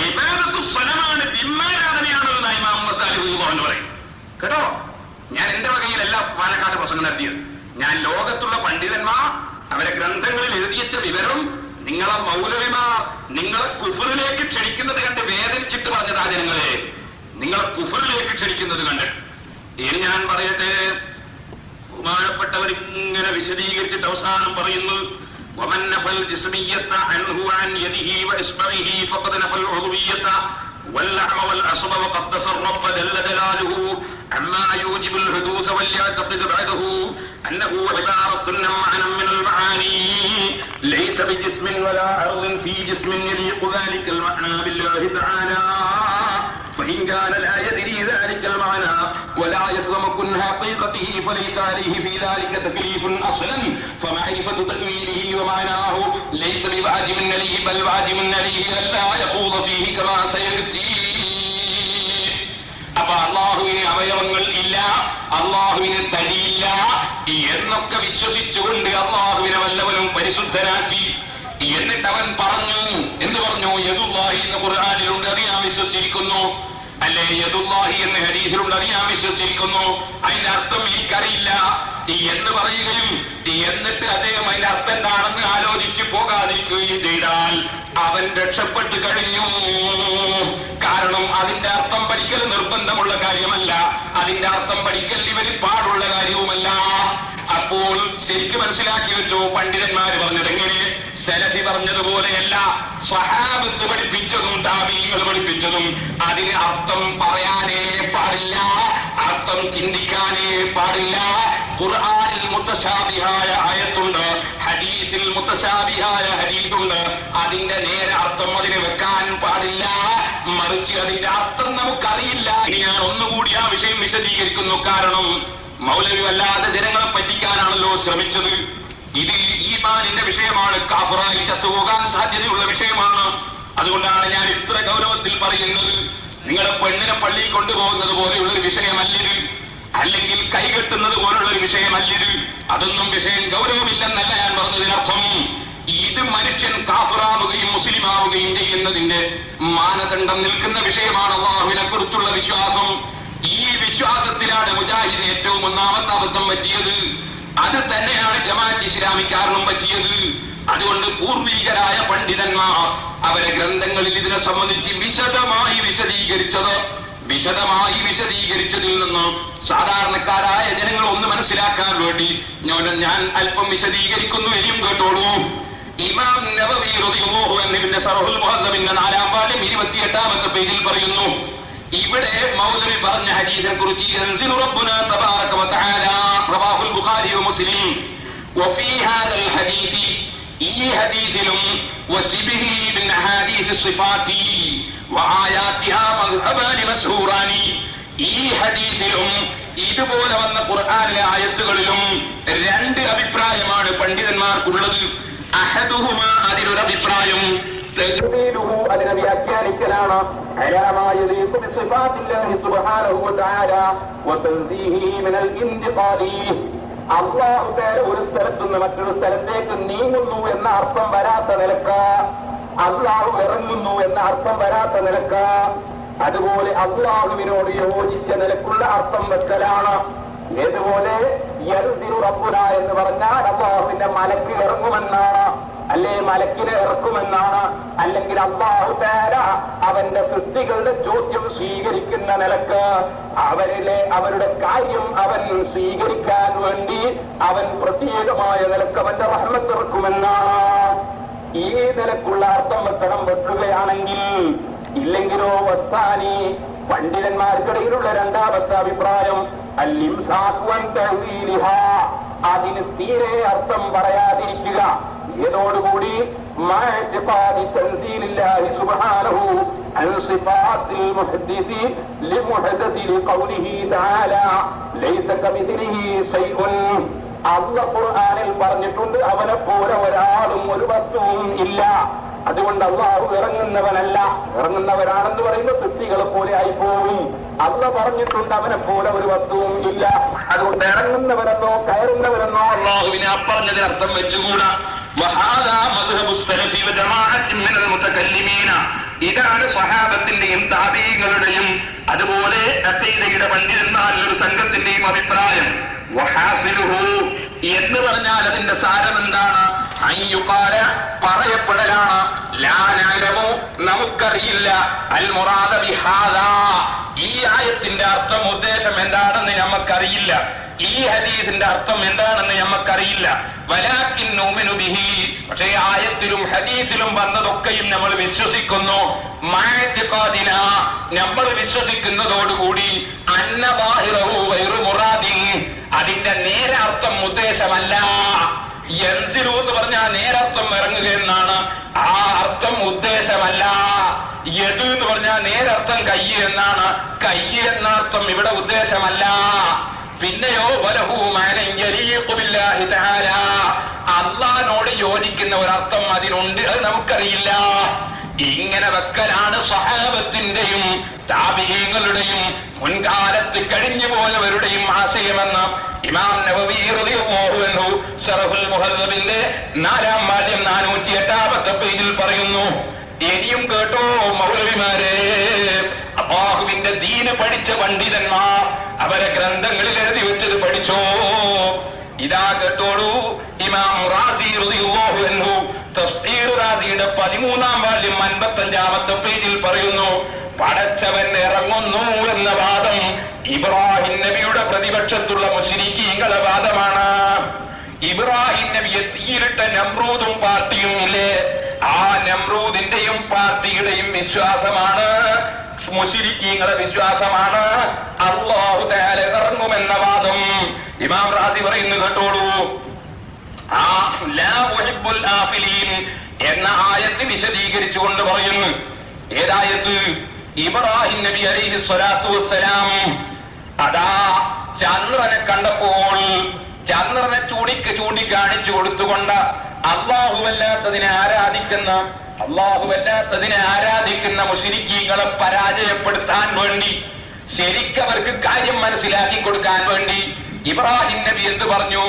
ഇബാദത്തു സ്വനമാണ്, ബിംബാരാധനയാണെന്ന് ഇമാം ഗസാലി എന്ന് പറയും. കേട്ടോ, ഞാൻ എന്റെ വകയിലല്ല പാലക്കാട് പ്രസംഗം നടത്തിയത്. ഞാൻ ലോകത്തുള്ള പണ്ഡിതന്മാർ അവരെ ഗ്രന്ഥങ്ങളിൽ എഴുതിയച്ച വിവരം നിങ്ങളെ മൗലവിമാർ നിങ്ങളെ കുഫറിലേക്ക് ക്ഷണിക്കുന്നത് കണ്ട് വേദനിച്ചിട്ട് പറഞ്ഞതാ. ജനങ്ങളെ, നിങ്ങളെ കുഫറിലേക്ക് ക്ഷണിക്കുന്നത് കണ്ട്. ഇനി ഞാൻ പറയട്ടെ, ബഹുമാനപ്പെട്ടവർ ഇങ്ങനെ വിശദീകരിച്ചിട്ട് അവസാനം പറയുന്നു, ومن نفى الجسمية عنه عن يده وإصبعه فقد نفى العضوية واللحم والعصب وقدس الرب جل جلاله عما يوجب الحدوث وليعتقد بعده أنه عبارة عن معنى من المعاني ليس بجسم ولا عرض في جسم يليق ذلك المعنى بالله تعالى فإن كان لا يدري ذلك المعنى ولا يفهم كنه حقيقته فليس عليه في ذلك تكليف أصلا فمعرفة تأويله ومعناه ليس بواجب عليه بل واجب عليه ألا يخوض فيه كما سيأتي. അപ്പൊ അള്ളാഹുവിന് അവയവങ്ങൾ ഇല്ല, അള്ളാഹുവിന് തടിയില്ല എന്നൊക്കെ വിശ്വസിച്ചുകൊണ്ട് അള്ളാഹുവിനെ വല്ലവനും പരിശുദ്ധനാക്കി. എന്നിട്ട് അവൻ പറഞ്ഞു, എന്ത് പറഞ്ഞു? യദുല്ലാഹി എന്ന് ഖുർആനിലുണ്ട്, അത് ഞാൻ വിശ്വസിച്ചിരിക്കുന്നു. അല്ലെ, യദുല്ലാഹി എന്ന് ഹദീസിലുണ്ട്, അത് ഞാൻ വിശ്വസിച്ചിരിക്കുന്നു. അതിന്റെ അർത്ഥം എനിക്കറിയില്ല എന്ന് പറയുകയും എന്നിട്ട് അദ്ദേഹം അതിന്റെ അർത്ഥം എന്താണെന്ന് ആലോചിച്ച് പോകാതിരിക്കുകയും ചെയ്താൽ അവൻ രക്ഷപ്പെട്ടു കഴിഞ്ഞു. കാരണം അതിന്റെ അർത്ഥം പഠിക്കൽ നിർബന്ധമുള്ള കാര്യമല്ല, അതിന്റെ അർത്ഥം പഠിക്കൽ ഇവന് പാടുള്ള കാര്യവുമല്ല. അപ്പോൾ ശരിക്കും മനസ്സിലാക്കി വെച്ചോ, പണ്ഡിതന്മാര് പറഞ്ഞതെങ്ങനെ? സലഫി പറഞ്ഞതുപോലെയല്ല. സ്വഹാബത്ത് പഠിപ്പിച്ചതും താബീങ്ങൾ പഠിപ്പിച്ചതും അതിന് അർത്ഥം പറയാനേ പാടില്ല, അർത്ഥം ചിന്തിക്കാനേ പാടില്ല. ഖുർആനിൽ മുത്തശാബിഹായ ആയത്തുണ്ട്, ഹദീസിൽ മുത്തശാബിഹായ ഹദീസുണ്ട്. അതിന്റെ നേരെ അർത്ഥം അതിന് വെക്കാൻ പാടില്ല, മറിച്ച് അതിന്റെ അർത്ഥം നമുക്കറിയില്ല. ഇനി ഞാൻ ഒന്നുകൂടി ആ വിഷയം വിശദീകരിക്കുന്നു. കാരണം മൗലവി വല്ലാതെ ജനങ്ങളെ പറ്റിക്കാനാണല്ലോ ശ്രമിച്ചത്. ഇത് ഈമാനിന്റെ വിഷയമാണ്, കാഫറായി ചത്തുപോകാൻ സാധ്യതയുള്ള വിഷയമാണ്. അതുകൊണ്ടാണ് ഞാൻ ഇത്ര ഗൗരവത്തിൽ പറയുന്നത്. നിങ്ങളെ പെണ്ണിനെ പള്ളിയിൽ കൊണ്ടുപോകുന്നത് പോലെയുള്ളൊരു വിഷയമല്ലിത്, അല്ലെങ്കിൽ കൈകെട്ടുന്നത് പോലുള്ളൊരു വിഷയമല്ലിത്. അതൊന്നും വിഷയം ഗൗരവമില്ലെന്നല്ല ഞാൻ പറഞ്ഞതിനർത്ഥം. ഇത് മനുഷ്യൻ കാഫറാവുകയും മുസ്ലിമാവുകയും ചെയ്യുന്നതിന്റെ മാനദണ്ഡം നിൽക്കുന്ന വിഷയമാണ് അല്ലാഹുവിനെ കുറിച്ചുള്ള വിശ്വാസം. ഈ വിശ്വാസത്തിലാണ് മുജാഹിദിന് ഏറ്റവും ഒന്നാമത്തെ അബദ്ധം പറ്റിയത്. അത് തന്നെയാണ് ജമാഅത്ത് ഇസ്ലാമിക്കാരനും പറ്റിയത്. അതുകൊണ്ട് പൂർവികരായ പണ്ഡിതന്മാർ അവരെ ഗ്രന്ഥങ്ങളിൽ ഇതിനെ സംബന്ധിച്ച് വിശദമായി വിശദീകരിച്ചതിൽ നിന്ന് സാധാരണക്കാരായ ജനങ്ങൾ ഒന്ന് മനസ്സിലാക്കാൻ വേണ്ടി ഞാൻ അല്പം വിശദീകരിക്കുന്നു. എയും കേട്ടോളൂ. ഇമാം നവവി റളിയല്ലാഹു അൻഹുവിന്റെ ശറഹുൽ മുഹദ്ദബിന്റെ 4-ാം വാല്യം 28-ാമത്തെ പേജിൽ പറയുന്നു, ഇവിടെ മൗലവി പറഞ്ഞ ഹദീസിനെ കുറിച്ച് യൻസിലു റബ്ബുനാ തബാറക വ തആല റവാഹുൽ ബുഖാരി വ മുസ്ലിം വഫീ ഹാദൽ ഹദീസ്, ഈ ഹദീസിലും വസിബിഹി മിൻ അഹാദീസ് സിഫാത്തി വആയാതിഹാ മദ്ഹബാനി മസ്ഹൂറാനി, ഈ ഹദീസിലും ഇതുപോലെ വന്ന ഖുർആനിലെ ആയത്തുകളിലും രണ്ട് അഭിപ്രായമാണ് പണ്ഡിതന്മാർക്കുള്ളത്. അഹദുഹുമാ, അതിലൊരു അഭിപ്രായം തജ്മീലുഹു അതിനെ വ്യാഖ്യാനിക്കലാണ് അലാമാ യലീഖു ബിസിഫാത്തില്ലാഹി സുബ്ഹാനഹു വതആല വതൻസീഹി മിനൽ ഇൻതിഖാലി. അല്ലാഹു തആല ഒരു സ്ഥലത്ത് നിന്ന് മറ്റൊരു സ്ഥലത്തേക്ക് നീങ്ങുന്നു എന്ന അർത്ഥം വരാത്ത നിലക്ക്, അല്ലാഹു ഇറങ്ങുന്നു എന്ന അർത്ഥം വരാത്ത നിലക്ക്, അതുപോലെ അല്ലാഹുവിനോട് യോജിച്ച നിലക്കുള്ള അർത്ഥം വെക്കലാണ്. ഏതുപോലെ യൻസിലു റബ്ബുന എന്ന് പറഞ്ഞാൽ അല്ലാഹുവിന്റെ മലക്ക് ഇറങ്ങുമെന്നാണ്, അല്ലെ മലക്കിനെ ഇറക്കുമെന്നാണ്. അല്ലെങ്കിൽ അല്ലാഹു തആല അവന്റെ സൃഷ്ടികളുടെ ചോദ്യം സ്വീകരിക്കുന്ന നിലക്ക് അവരുടെ കാര്യം അവൻ സ്വീകരിക്കാൻ വേണ്ടി അവൻ പ്രത്യേകമായ നിലക്ക് അവന്റെ റഹ്മത്ത് ഇറക്കുമെന്നാണ്. ഈ നിലക്കുള്ള അർത്ഥം വെക്കുകയാണെങ്കിൽ, ഇല്ലെങ്കിലോ വസ്താനി പണ്ഡിതന്മാർക്കിടയിലുള്ള രണ്ടാമത്തെ അഭിപ്രായം അതിന് തീരെ അർത്ഥം പറയാതിരിക്കുക. ഏതോടുകൂടി അല്ലാഹു ഖുർആനിൽ പറഞ്ഞിട്ടുണ്ട്, അവനെ പോലെ ഒരാളും ഒരു വസ്തുവും ഇല്ല. അതുകൊണ്ട് അല്ലാഹു ഇറങ്ങുന്നവനല്ല. ഇറങ്ങുന്നവരാണെന്ന് പറയുമ്പോൾ സൃഷ്ടികളെ പോലെ ആയിപ്പോവും. അല്ലാഹു പറഞ്ഞിട്ടുണ്ട് അവനെ പോലെ ഒരു വസ്തുവും ഇല്ല. അതുകൊണ്ട് ഇറങ്ങുന്നവരെന്നോ കയറുന്നവരെന്നോ അല്ലാഹുവിനെ പറഞ്ഞതിന് അർത്ഥം വെച്ചുകൂടാ. ഇതാണ് സ്വഹാബത്തിന്റെയും താബീകളുടെയും അതുപോലെ അഖീദയുടെ പണ്ഡിതന്മാരിൽ ഒരു സംഘത്തിന്റെയും അഭിപ്രായം. എന്ന് പറഞ്ഞാൽ അതിന്റെ സാരം എന്താണ്? അയ്യുകാല പറയപ്പെടലാണ്, ലാ നഅലമു നമുക്കറിയില്ല, അൽ മുറാദ ബിഹാദാ ഈ ആയത്തിന്റെ അർത്ഥം ഉദ്ദേശം എന്താണെന്ന് നമുക്കറിയില്ല, ഈ ഹദീസിന്റെ അർത്ഥം എന്താണെന്ന് നമുക്കറിയില്ല. വലാകിൻ നുമിനു ബിഹി പക്ഷേ ആയത്തിലും ഹദീസിലും വന്നതൊക്കെയും നമ്മൾ വിശ്വസിക്കുന്നു. മഅതിഖാദിന നമ്മൾ വിശ്വസിക്കുന്നതോടുകൂടി അന്ന ബാഹിറഹു ഗൈറു മുറാദിൻ അതിന്റെ നേരർത്ഥം ഉദ്ദേശമല്ല. യൻസിലു എന്ന് പറഞ്ഞാൽ നേരർത്ഥം ഇറങ്ങുക എന്നാണ്, ആ അർത്ഥം ഉദ്ദേശമല്ല. യദ് എന്ന് പറഞ്ഞാൽ നേരർത്ഥം കയ്യ് എന്നാണ്, കയ്യ് എന്ന അർത്ഥം ഇവിടെ ഉദ്ദേശമല്ല. പിന്നെയോ വലഹു മഅനൻ യലീഖു ബില്ലാഹി തആല അല്ലാഹുവോട് യോജിക്കുന്ന ഒരർത്ഥം അതിനുണ്ട്, അത് നമുക്കറിയില്ല. ഇങ്ങനെ വെക്കലാണ് സ്വഹാബത്തിന്റെയും താബിഈങ്ങളുടെയും മുൻകാലത്ത് കഴിഞ്ഞു പോയവരുടെയും ആശയമെന്ന് ഇമാം നവവി റളിയല്ലാഹു അൻഹു ശറഹുൽ മുഹദ്ദബിന്റെ 4-ാം വാല്യം 408-ാമത്തെ പേജിൽ പറയുന്നു. ഇനിയും കേട്ടോ മൗലവിമാരെ, അല്ലാഹുവിന്റെ ദീന് പഠിച്ച പണ്ഡിതന്മാർ അവരെ ഗ്രന്ഥങ്ങളിൽ എഴുതി വെച്ചത് പഠിച്ചോ. ഇതാ കേട്ടോളൂ, ഇമാം റാസി റളിയല്ലാഹു അൻഹു തഫ്സീർ റാസിയുടെ 13-ാം വാല്യം 55-ാമത്തെ പേജിൽ പറയുന്നു, പടച്ചവൻ ഇറങ്ങുന്നു എന്ന വാദം ഇബ്രാഹിം നബിയുടെ പ്രതിപക്ഷത്തുള്ള മുശ്രിക്കീങ്ങളുടെ വാദമാണ്. ഇബ്രാഹിം നബിയെ തീയിലിട്ട നമ്രൂദും പാർട്ടിയും ഇല്ലേ, ആ നമ്രൂദിന്റെയും പാർട്ടിയുടെയും വിശ്വാസമാണ്, മുശ്രിക്കീങ്ങളുടെ വിശ്വാസമാണ് അല്ലാഹു തആല ഇറങ്ങുമെന്ന വാദം. ഇമാം റാസി പറയുന്നു കേട്ടോളൂ, ആ ലാ ഉഹിബ്ബുൽ ആഫിലീൻ എന്ന ആയത്ത് വിശദീകരിച്ചുകൊണ്ട് പറയുന്നു. ഏതായത്ത്? ഇബ്രാഹിം നബി അലൈഹി സ്വലാത്തു വസ്സലാം അതാ ചന്ദ്രനെ കണ്ടപ്പോൾ ചന്ദ്രനെ ചൂണ്ടിക്കാണിച്ചു കൊടുത്തുകൊണ്ട് അല്ലാഹുവല്ലാത്തതിനെ ആരാധിക്കുന്ന മുശ്രിക്കീങ്ങളെ പരാജയപ്പെടുത്താൻ വേണ്ടി, ശരിക്കവർക്ക് കാര്യം മനസ്സിലാക്കി കൊടുക്കാൻ വേണ്ടി ഇബ്രാഹിം നബി എന്ത് പറഞ്ഞു?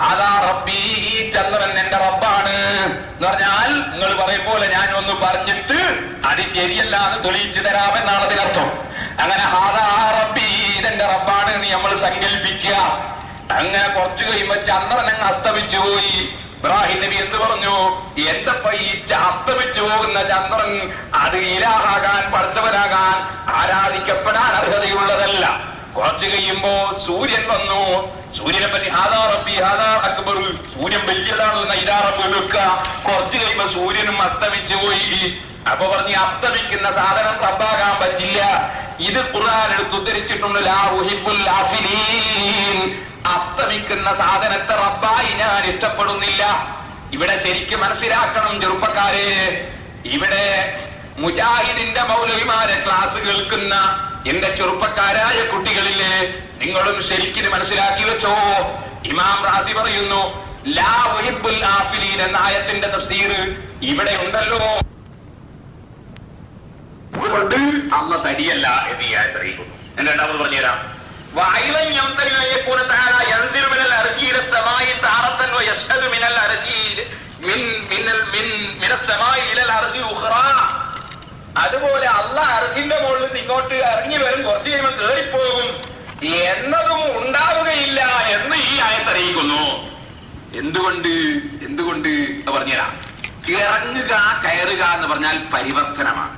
അതാ റബ്ബി, ഈ ചന്ദ്രൻ എന്റെ റബ്ബാണ് എന്ന് പറഞ്ഞാൽ നിങ്ങൾ പറയും പോലെ ഞാൻ ഒന്ന് പറഞ്ഞിട്ട് അത് ശരിയല്ലാതെ തെളിയിച്ചു തരാമെന്നാണ് അതിനർത്ഥം. അങ്ങനെ ഹാദാ റബ്ബി, ഇതെന്റെ റബ്ബാണ് എന്ന് നമ്മൾ സങ്കല്പിക്കുക. അങ്ങനെ കുറച്ചു കഴിയുമ്പോ ചന്ദ്രൻ അങ്ങ് അസ്തമിച്ചു പോയി. ഇബ്രാഹിം നബി എന്ത് പറഞ്ഞു? എന്തപ്പ ഈ അസ്തമിച്ചു പോകുന്ന ചന്ദ്രൻ അത് ഇലാഹാകാൻ, പടച്ചവനാകാൻ, ആരാധിക്കപ്പെടാൻ അർഹതയുള്ളതല്ല. കുറച്ചു കഴിയുമ്പോ സൂര്യൻ വന്നു. സൂര്യനെ പറ്റി ഹാദാ റബ്ബി ഹാദാ അക്ബർ, സൂര്യൻ വലിയതാണെന്ന് ഇതാ റബ്ബ് വെക്കുക. കുറച്ചു കഴിയുമ്പോ സൂര്യനും അസ്തമിച്ചു പോയി. അപ്പൊ പറഞ്ഞ് അസ്തമിക്കുന്ന സാധനം റബ്ബാകാൻ പറ്റില്ല. ഇത് ഖുർആൻ എടുത്ത് ഉദ്ധരിച്ചിട്ടുണ്ട്, ലാ ഉഹിബ്ബുൽ ആഫിലീൻ, അസ്തമിക്കുന്ന സാധനത്തെ റബ്ബായി ഞാൻ ഇഷ്ടപ്പെടുന്നില്ല. ഇവിടെ ശരിക്കും മനസ്സിലാക്കണം ചെറുപ്പക്കാരെ, ഇവിടെ മുജാഹിദിന്റെ മൗലവിമാരെ ക്ലാസ് കേൾക്കുന്ന എന്റെ ചെറുപ്പക്കാരായ കുട്ടികളില്ലേ, നിങ്ങളും ശരിക്കും മനസ്സിലാക്കി വെച്ചോ. ഇമാം റാസി പറയുന്നു, ലാ ഉഹിബ്ബുൽ ആഫിലീൻ എന്ന ആയത്തിന്റെ തഫ്സീർ ഇവിടെ ഉണ്ടല്ലോ. അതുകൊണ്ട് അള്ള തടിയല്ല എന്ന് ഈ ആയത്ത് അറിയിക്കുന്നു. എന്റെ രണ്ടാമത് പറഞ്ഞുതരാം. അതുപോലെ അള്ള അർശിന്റെ മുകളിൽ ഇങ്ങോട്ട് ഇറങ്ങി വരും, കുറച്ച് കഴിയുമ്പോൾ കയറിപ്പോകും എന്നതും ഉണ്ടാവുകയില്ല എന്ന് ഈ ആയത്ത് അറിയിക്കുന്നു. എന്തുകൊണ്ട് പറഞ്ഞുതരാം. ഇറങ്ങുക കയറുക എന്ന് പറഞ്ഞാൽ പരിവർത്തനമാണ്.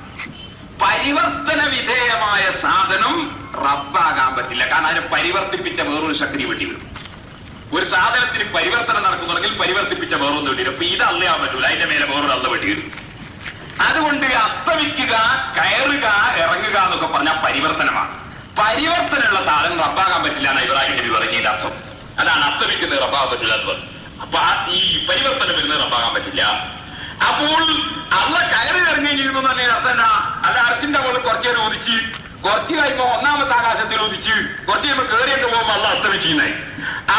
പരിവർത്തന വിധേയമായ സാധനം റബ്ബാകാൻ പറ്റില്ല. കാരണം അതിനെ പരിവർത്തിപ്പിച്ച വേറൊരു ശക്തി വേണ്ടി വരും. ഒരു സാധനത്തിന് പരിവർത്തനം നടക്കുന്നുണ്ടെങ്കിൽ പരിവർത്തിപ്പിച്ച വേറൊന്നും വേണ്ടി വരും. അപ്പൊ ഇത് അള്ളയാൻ പറ്റൂല, അതിന്റെ മേലെ വേറൊരു അള്ള വേണ്ടി വരും. അതുകൊണ്ട് അസ്തമിക്കുക, കയറുക, ഇറങ്ങുക എന്നൊക്കെ പറഞ്ഞാൽ പരിവർത്തനമാണ്. പരിവർത്തനമുള്ള സാധനം റബ്ബാകാൻ പറ്റില്ല എന്നാണ് ഇബ്രാഹിം നബി പറഞ്ഞതിന്റെ അർത്ഥം. അതാണ് അസ്തമിക്കുന്നത് റബ്ബാകാൻ പറ്റില്ല എന്ന് പറഞ്ഞു. അപ്പൊ ഈ പരിവർത്തനം വരുന്നത് റബ്ബാകാൻ പറ്റില്ല. അപ്പോൾ അള്ള കയറി ഇറങ്ങി ചെയ്യുന്നു തന്നെ അർത്ഥം. അത് അർശിന്റെ മുകളിൽ കുറച്ചു നേരം ഒതിച്ച്, കുറച്ച് കഴിയുമ്പോ ഒന്നാമത്തെ ആകാശത്തിൽ ഒതിച്ച്, കുറച്ച് കഴിയുമ്പോ കയറിയിട്ട് പോകുമ്പോ അള്ള അസ്തമിച്ചിരുന്നായി.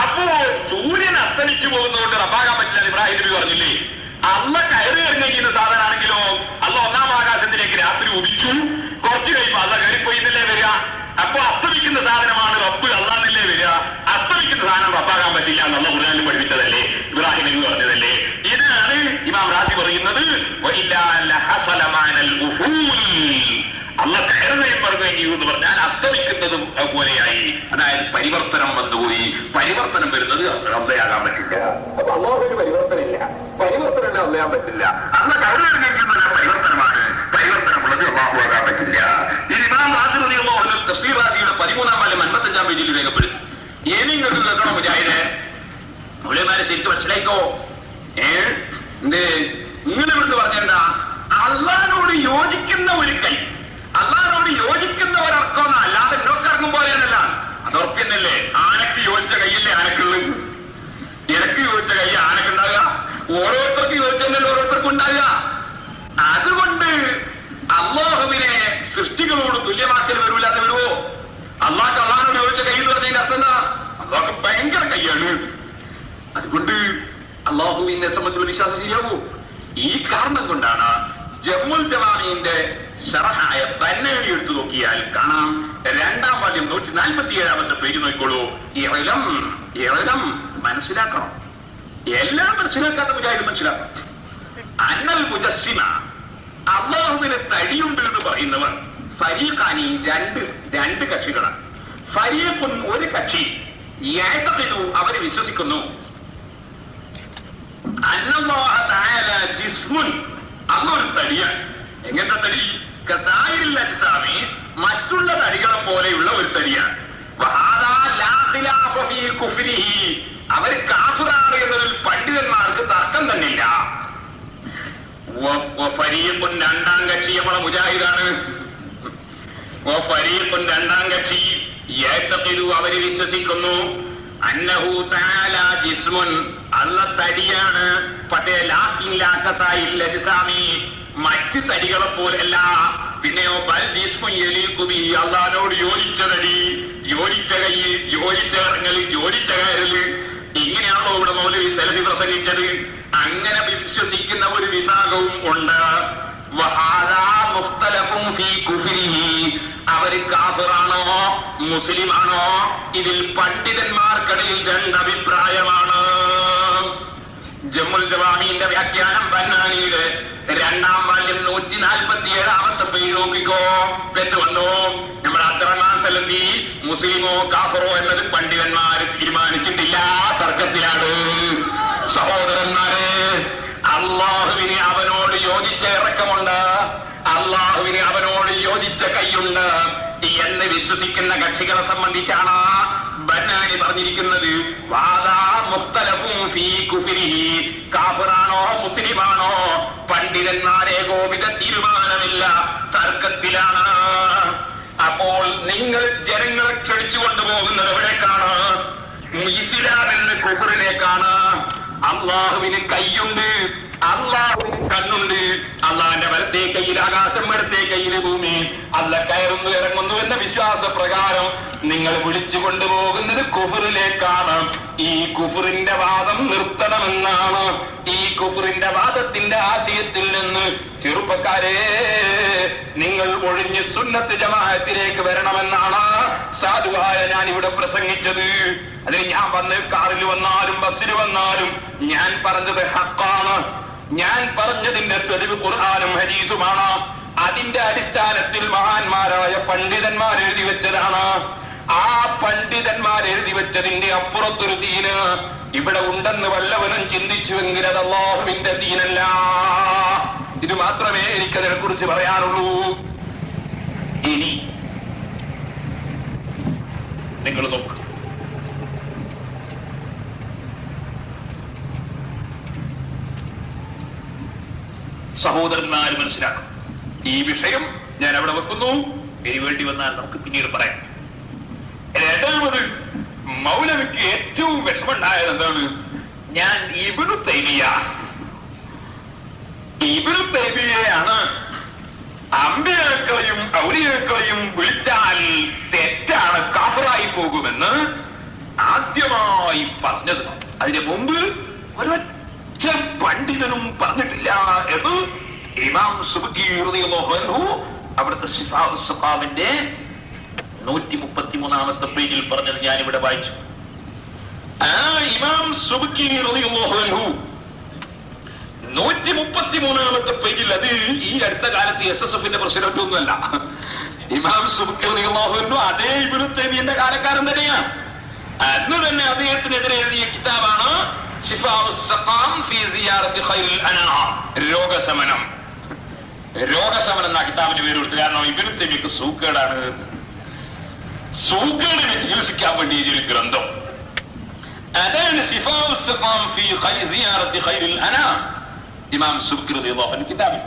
അപ്പോ സൂര്യൻ അസ്തമിച്ചു പോകുന്നതുകൊണ്ട് റബ്ബാകാൻ പറ്റില്ല ഇബ്രാഹിം നബി പറഞ്ഞില്ലേ. അള്ള കയറി ഇറങ്ങി ചെയ്യുന്ന സാധനമാണെങ്കിലോ അള്ള ഒന്നാം ആകാശത്തിലേക്ക് രാത്രി ഉദിച്ചു, കുറച്ച് കഴിയുമ്പോ അള്ള കയറിപ്പോയിന്നല്ലേ വരിക. അപ്പൊ അസ്തമിക്കുന്ന സാധനമാണ് റബ്ബ്, അള്ളാന്നല്ലേ വരിക. അസ്തമിക്കുന്ന സാധനം റബ്ബാകാൻ പറ്റില്ല എന്നുള്ള ഖുർആനിൽ പഠിപ്പിച്ചതല്ലേ, ഇബ്രാഹിം നബി പറഞ്ഞതല്ലേ. ഇതാണ് ഇമാം റാസി പറയുന്നത്. അള്ള കയറുകയും പറയുകയും ചെയ്യുമെന്ന് പറഞ്ഞാൽ അസ്തമിക്കുന്നതും പോലെയായി. അതായത് പരിവർത്തനം വന്നുപോയി. പരിവർത്തനം വരുന്നത് റബ്ബയാകാൻ പറ്റില്ല. അപ്പൊ അള്ളാഹുവിന് പരിവർത്തനമില്ല, പരിവർത്തനം അള്ളയാൻ പറ്റില്ല. അള്ള കയറുകയും പരിവർത്തനമാണ്. പരിവർത്തനമുള്ളത് അള്ളാഹുവാകാൻ പറ്റില്ല. ഈ ഇമാം റാസി തഫ്സീർ റാസിയുടെ 13-ാം വാല്യം 55-ാം പേജിൽ രേഖപ്പെടുത്തി. ഇനി നിങ്ങൾക്ക് കേൾക്കണം മുജാഹിദേ, അവളേമാരെ ശരിക്കും മനസ്സിലായിക്കോ. ഇങ്ങനെ കൊണ്ട് പറഞ്ഞേണ്ട, അള്ളാഹിനോട് യോജിക്കുന്ന ഒരു കൈ, അള്ളാഹിനോട് യോജിക്കുന്ന ഒരർക്കമെന്ന, അല്ലാതെ ഇന്നോക്കിറങ്ങും പോലെയല്ല. അതുറപ്പിന്നല്ലേ. ആനക്ക് യോജിച്ച കൈയല്ലേ ആനക്കുള്ളത്. ഇരക്ക് യോജിച്ച കൈ ആനക്കുണ്ടാകുക. ഓരോരുത്തർക്ക് യോജിച്ചല്ലേ ഓരോരുത്തർക്കും ഉണ്ടാകുക. അതുകൊണ്ട് അള്ളാഹുവിനെ സൃഷ്ടികളോട് തുല്യമാക്കൽ വരൂല്ലാതെ വരുമോ? അള്ളാഹ് അള്ളാഹിനോട് യോജിച്ച കൈ എന്ന് പറഞ്ഞതിന്റെ അർത്ഥം എന്താ? അള്ളാഹ് ഭയങ്കര കൈയാണ്. അതുകൊണ്ട് അള്ളാഹുവിനെ സംബന്ധിച്ചുള്ള വിശ്വാസം ശരിയാവൂ. ഈ കാരണം കൊണ്ടാണ് ജമ്മുൽ ജവാമിന്റെ ശറഹായ ബന്നാനി എടുത്തു നോക്കിയാൽ കാണാം. 2-ാം വാല്യം 147-ാമത്തെ പേര് നോക്കിക്കോളൂ. ഇളം മനസ്സിലാക്കണം. എല്ലാം മനസ്സിലാക്കാത്ത മുജാഹിദ് മനസ്സിലാക്കണം. അന്നൽ മുജസ്സിമ, അള്ളാഹുവിന് തടിയുണ്ട് എന്ന് പറയുന്നവർ ഫരീഖാനി, രണ്ട് കക്ഷികളാണ്. ഫരീഖുൻ, ഒരു കക്ഷി, യഅ്തഖിദു, അവര് വിശ്വസിക്കുന്നു, അന്നല്ലാഹ തആല ജിസ്മുൻ, അതൊരു തടിയാണ്. എങ്ങനത്തെ തടി? കസായിരിൽ അജ്സാമി, മറ്റുള്ള തടികളെ പോലെയുള്ള ഒരു തടിയാണ്. വഹാദാ ലാ ഖിലാഫ ഫീ കുഫ്രിഹി, അവർ കാഫിറാണ് എന്നതിൽ പണ്ഡിതന്മാർക്ക് തർക്കം തന്നില്ല. ഫരീഖുൻ, രണ്ടാം കക്ഷി നമ്മളെ മുജാഹിദാണ്. ഫരീഖുൻ, രണ്ടാം കക്ഷി, യഅ്തഖിദു, അവര് വിശ്വസിക്കുന്നു, അന്നഹു തആല ജിസ്മുൻ, അള്ള തടിയാണ്. പക്ഷേ ലാകിൻ ലാ കസായിൽ അജ്സാമി, മറ്റ് തടികളെ പോലെയല്ല. പിന്നെയോ ബൽ ജിസ്മുൻ യലീഖു ബിഹി, അള്ളാഹുവിനോട് യോജിച്ച തടി, യോജിച്ച കൈ, യോജിച്ച ഇറങ്ങല്, യോജിച്ച കയറല്. ഇങ്ങനെയാണല്ലോ ഇവിടെ മൗലവി സലഫി പ്രസംഗിച്ചത്. അങ്ങനെ വിശ്വസിക്കുന്ന ഒരു വിഭാഗവും ഉണ്ട്. വഹാദാ മുഖ്തലഫുൻ ഫീ കുഫ്രിഹി, അവര് കാഫിറാണോ മുസ്ലിമാണോ, ഇതിൽ പണ്ഡിതന്മാർക്കിടയിൽ രണ്ടഭിപ്രായമാണ്. ജമ്മുൽ ജവാമിന്റെ വ്യാഖ്യാനം ബന്നാനിയുടെ 2-ാം വാല്യം 147-ാമത്തെ പേര് നോക്കിക്കോ. എന്ന് വന്നു, നമ്മുടെ അബ്ദുറഹ്മാൻ സലഫി മുസ്ലിമോ കാഫറോ എന്നത് പണ്ഡിതന്മാർ തീരുമാനിച്ചിട്ടില്ല, തർക്കത്തിലാണ്. സഹോദരന്മാരെ, അള്ളാഹുവിന് അവനോട് യോജിച്ച ഇറക്കമുണ്ട്, അള്ളാഹുവിന് അവനോട് യോജിച്ച കൈയുണ്ട് എന്ന് വിശ്വസിക്കുന്ന കക്ഷികളെ സംബന്ധിച്ചാണ് ബന്നാനി പറഞ്ഞിരിക്കുന്നത്. വാദാ മുഖ്തലഫുൻ ഫീ കുഫ്രിഹി, കാഫിറാണോ മുസ്ലിമാണോ, പണ്ഡിതന്മാരെ ഗോപിത തീരുമാനമില്ല, തർക്കത്തിലാണ്. അപ്പോൾ നിങ്ങൾ ജനങ്ങളെ ക്ഷണിച്ചുകൊണ്ടു പോകുന്നത് എവിടേക്കാണ്? ഇസ്ലാമിൽ നിന്ന് കുഫറിലേക്കാണ്. അള്ളാഹുവിന് കൈയുണ്ട്, അള്ളാഹുവിന് കണ്ണുണ്ട്. അള്ളാന്റെ വലത്തേ കയ്യിൽ ആകാശം, ഇടത്തേ കയ്യിൽ ഭൂമി. അല്ല കയറുന്നു ഇറങ്ങുന്നു എന്ന വിശ്വാസ പ്രകാരം നിങ്ങൾ വിളിച്ചു കൊണ്ടുപോകുന്നത് കുഫറിലേക്കാണ്. ഈ കുഫറിന്റെ വാദം നിർത്തണമെന്നാണ്. ഈ കുഫറിന്റെ വാദത്തിന്റെ ആശയത്തിൽ നിന്ന് ചെറുപ്പക്കാരെ നിങ്ങൾ ഒഴിഞ്ഞ് സുന്നത്ത് ജമാഅത്തിലേക്ക് വരണമെന്നാണ് സാധുവായ ഞാൻ ഇവിടെ പ്രസംഗിച്ചത്. അതിന് ഞാൻ വന്ന് കാറിൽ വന്നാലും ബസ്സിൽ വന്നാലും ഞാൻ പറഞ്ഞത് ഹക്കാണ്. ഞാൻ പറഞ്ഞതിന്റെ തെളിവ് ഖുർആനും ഹദീസുമാണ്. അതിന്റെ അടിസ്ഥാനത്തിൽ മഹാന്മാരായ പണ്ഡിതന്മാർ എഴുതി വെച്ചതാണ്. ആ പണ്ഡിതന്മാർ എഴുതി വെച്ചതിന്റെ അപ്പുറത്തൊരു ദീന് ഇവിടെ ഉണ്ടെന്ന് വല്ലവനും ചിന്തിച്ചുവെങ്കിൽ അത് അല്ലാഹുവിന്റെ ദീനല്ല. ഇത് മാത്രമേ എനിക്കതിനെ കുറിച്ച് പറയാനുള്ളൂ. ഇനി നിങ്ങൾ നോക്കുക, സഹോദരന്മാർ മനസ്സിലാക്കും. ഈ വിഷയം ഞാൻ അവിടെ വെക്കുന്നു. ഇനി വേണ്ടി വന്നാൽ നമുക്ക് പിന്നീട് പറയാം. രണ്ടാമത് മൗലവിക്ക് ഏറ്റവും വിഷമുണ്ടായത് എന്താണ്? ഞാൻ ഇബ്നു തൈമിയ്യയാണ് അമ്പിയാക്കളെയും ഔലിയാക്കളെയും വിളിച്ചാൽ തെറ്റാണ്, കാഫിറായി പോകുമെന്ന് ആദ്യമായി പറഞ്ഞത്. അതിന് മുമ്പ് ഒരൊറ്റ പണ്ഡിതനും പറഞ്ഞിട്ടില്ല എന്ന് ഇമാം സുബ്കി റളിയല്ലാഹു അൻഹു അവിടുത്തെ ശിഫാഉസ് സഖാമിന്റെ 133-ാമത്തെ പേജിൽ പറഞ്ഞത് ഞാനിവിടെ വായിച്ചു. ആ ഇമാം സുബ്കി റളിയല്ലാഹു അൻഹു 133-ാമത്തെ പേജിൽ, അത് ഈ അടുത്ത കാലത്ത് SSFന്റെ പ്രസിഡന്റ് ഒന്നുമല്ല, ഇമാം സുബ്കി റളിയല്ലാഹു അൻഹു അതേ ഇബ്നു തൈമിയ്യയുടെ കാലക്കാരൻ തന്നെയാണ്. അന്ന് തന്നെ അദ്ദേഹത്തിനെതിരെ എഴുതിയ കിതാബാണ് ശിഫാഉസ് സഖാം ഫീ സിയാറത്തി ഖൈറിൽ അനാം, രോഗശമനം. രോഗശമനം എന്ന കിതാബിന് പേര് കൊടുത്തു. കാരണം ഇബ്നു തൈമിയ്യക്ക് സൂക്കേടാണ്. സൂക്കേടിനെ ചികിത്സിക്കാൻ വേണ്ടി എഴുതിയൊരു ഗ്രന്ഥം അതാണ് ശിഫാഉസ് സഖാം ഫീ സിയാറത്തി ഖൈറിൽ അനാം, ഇമാം സുബ്കി റളിയല്ലാഹു അൻഹു കിതാബിൽ.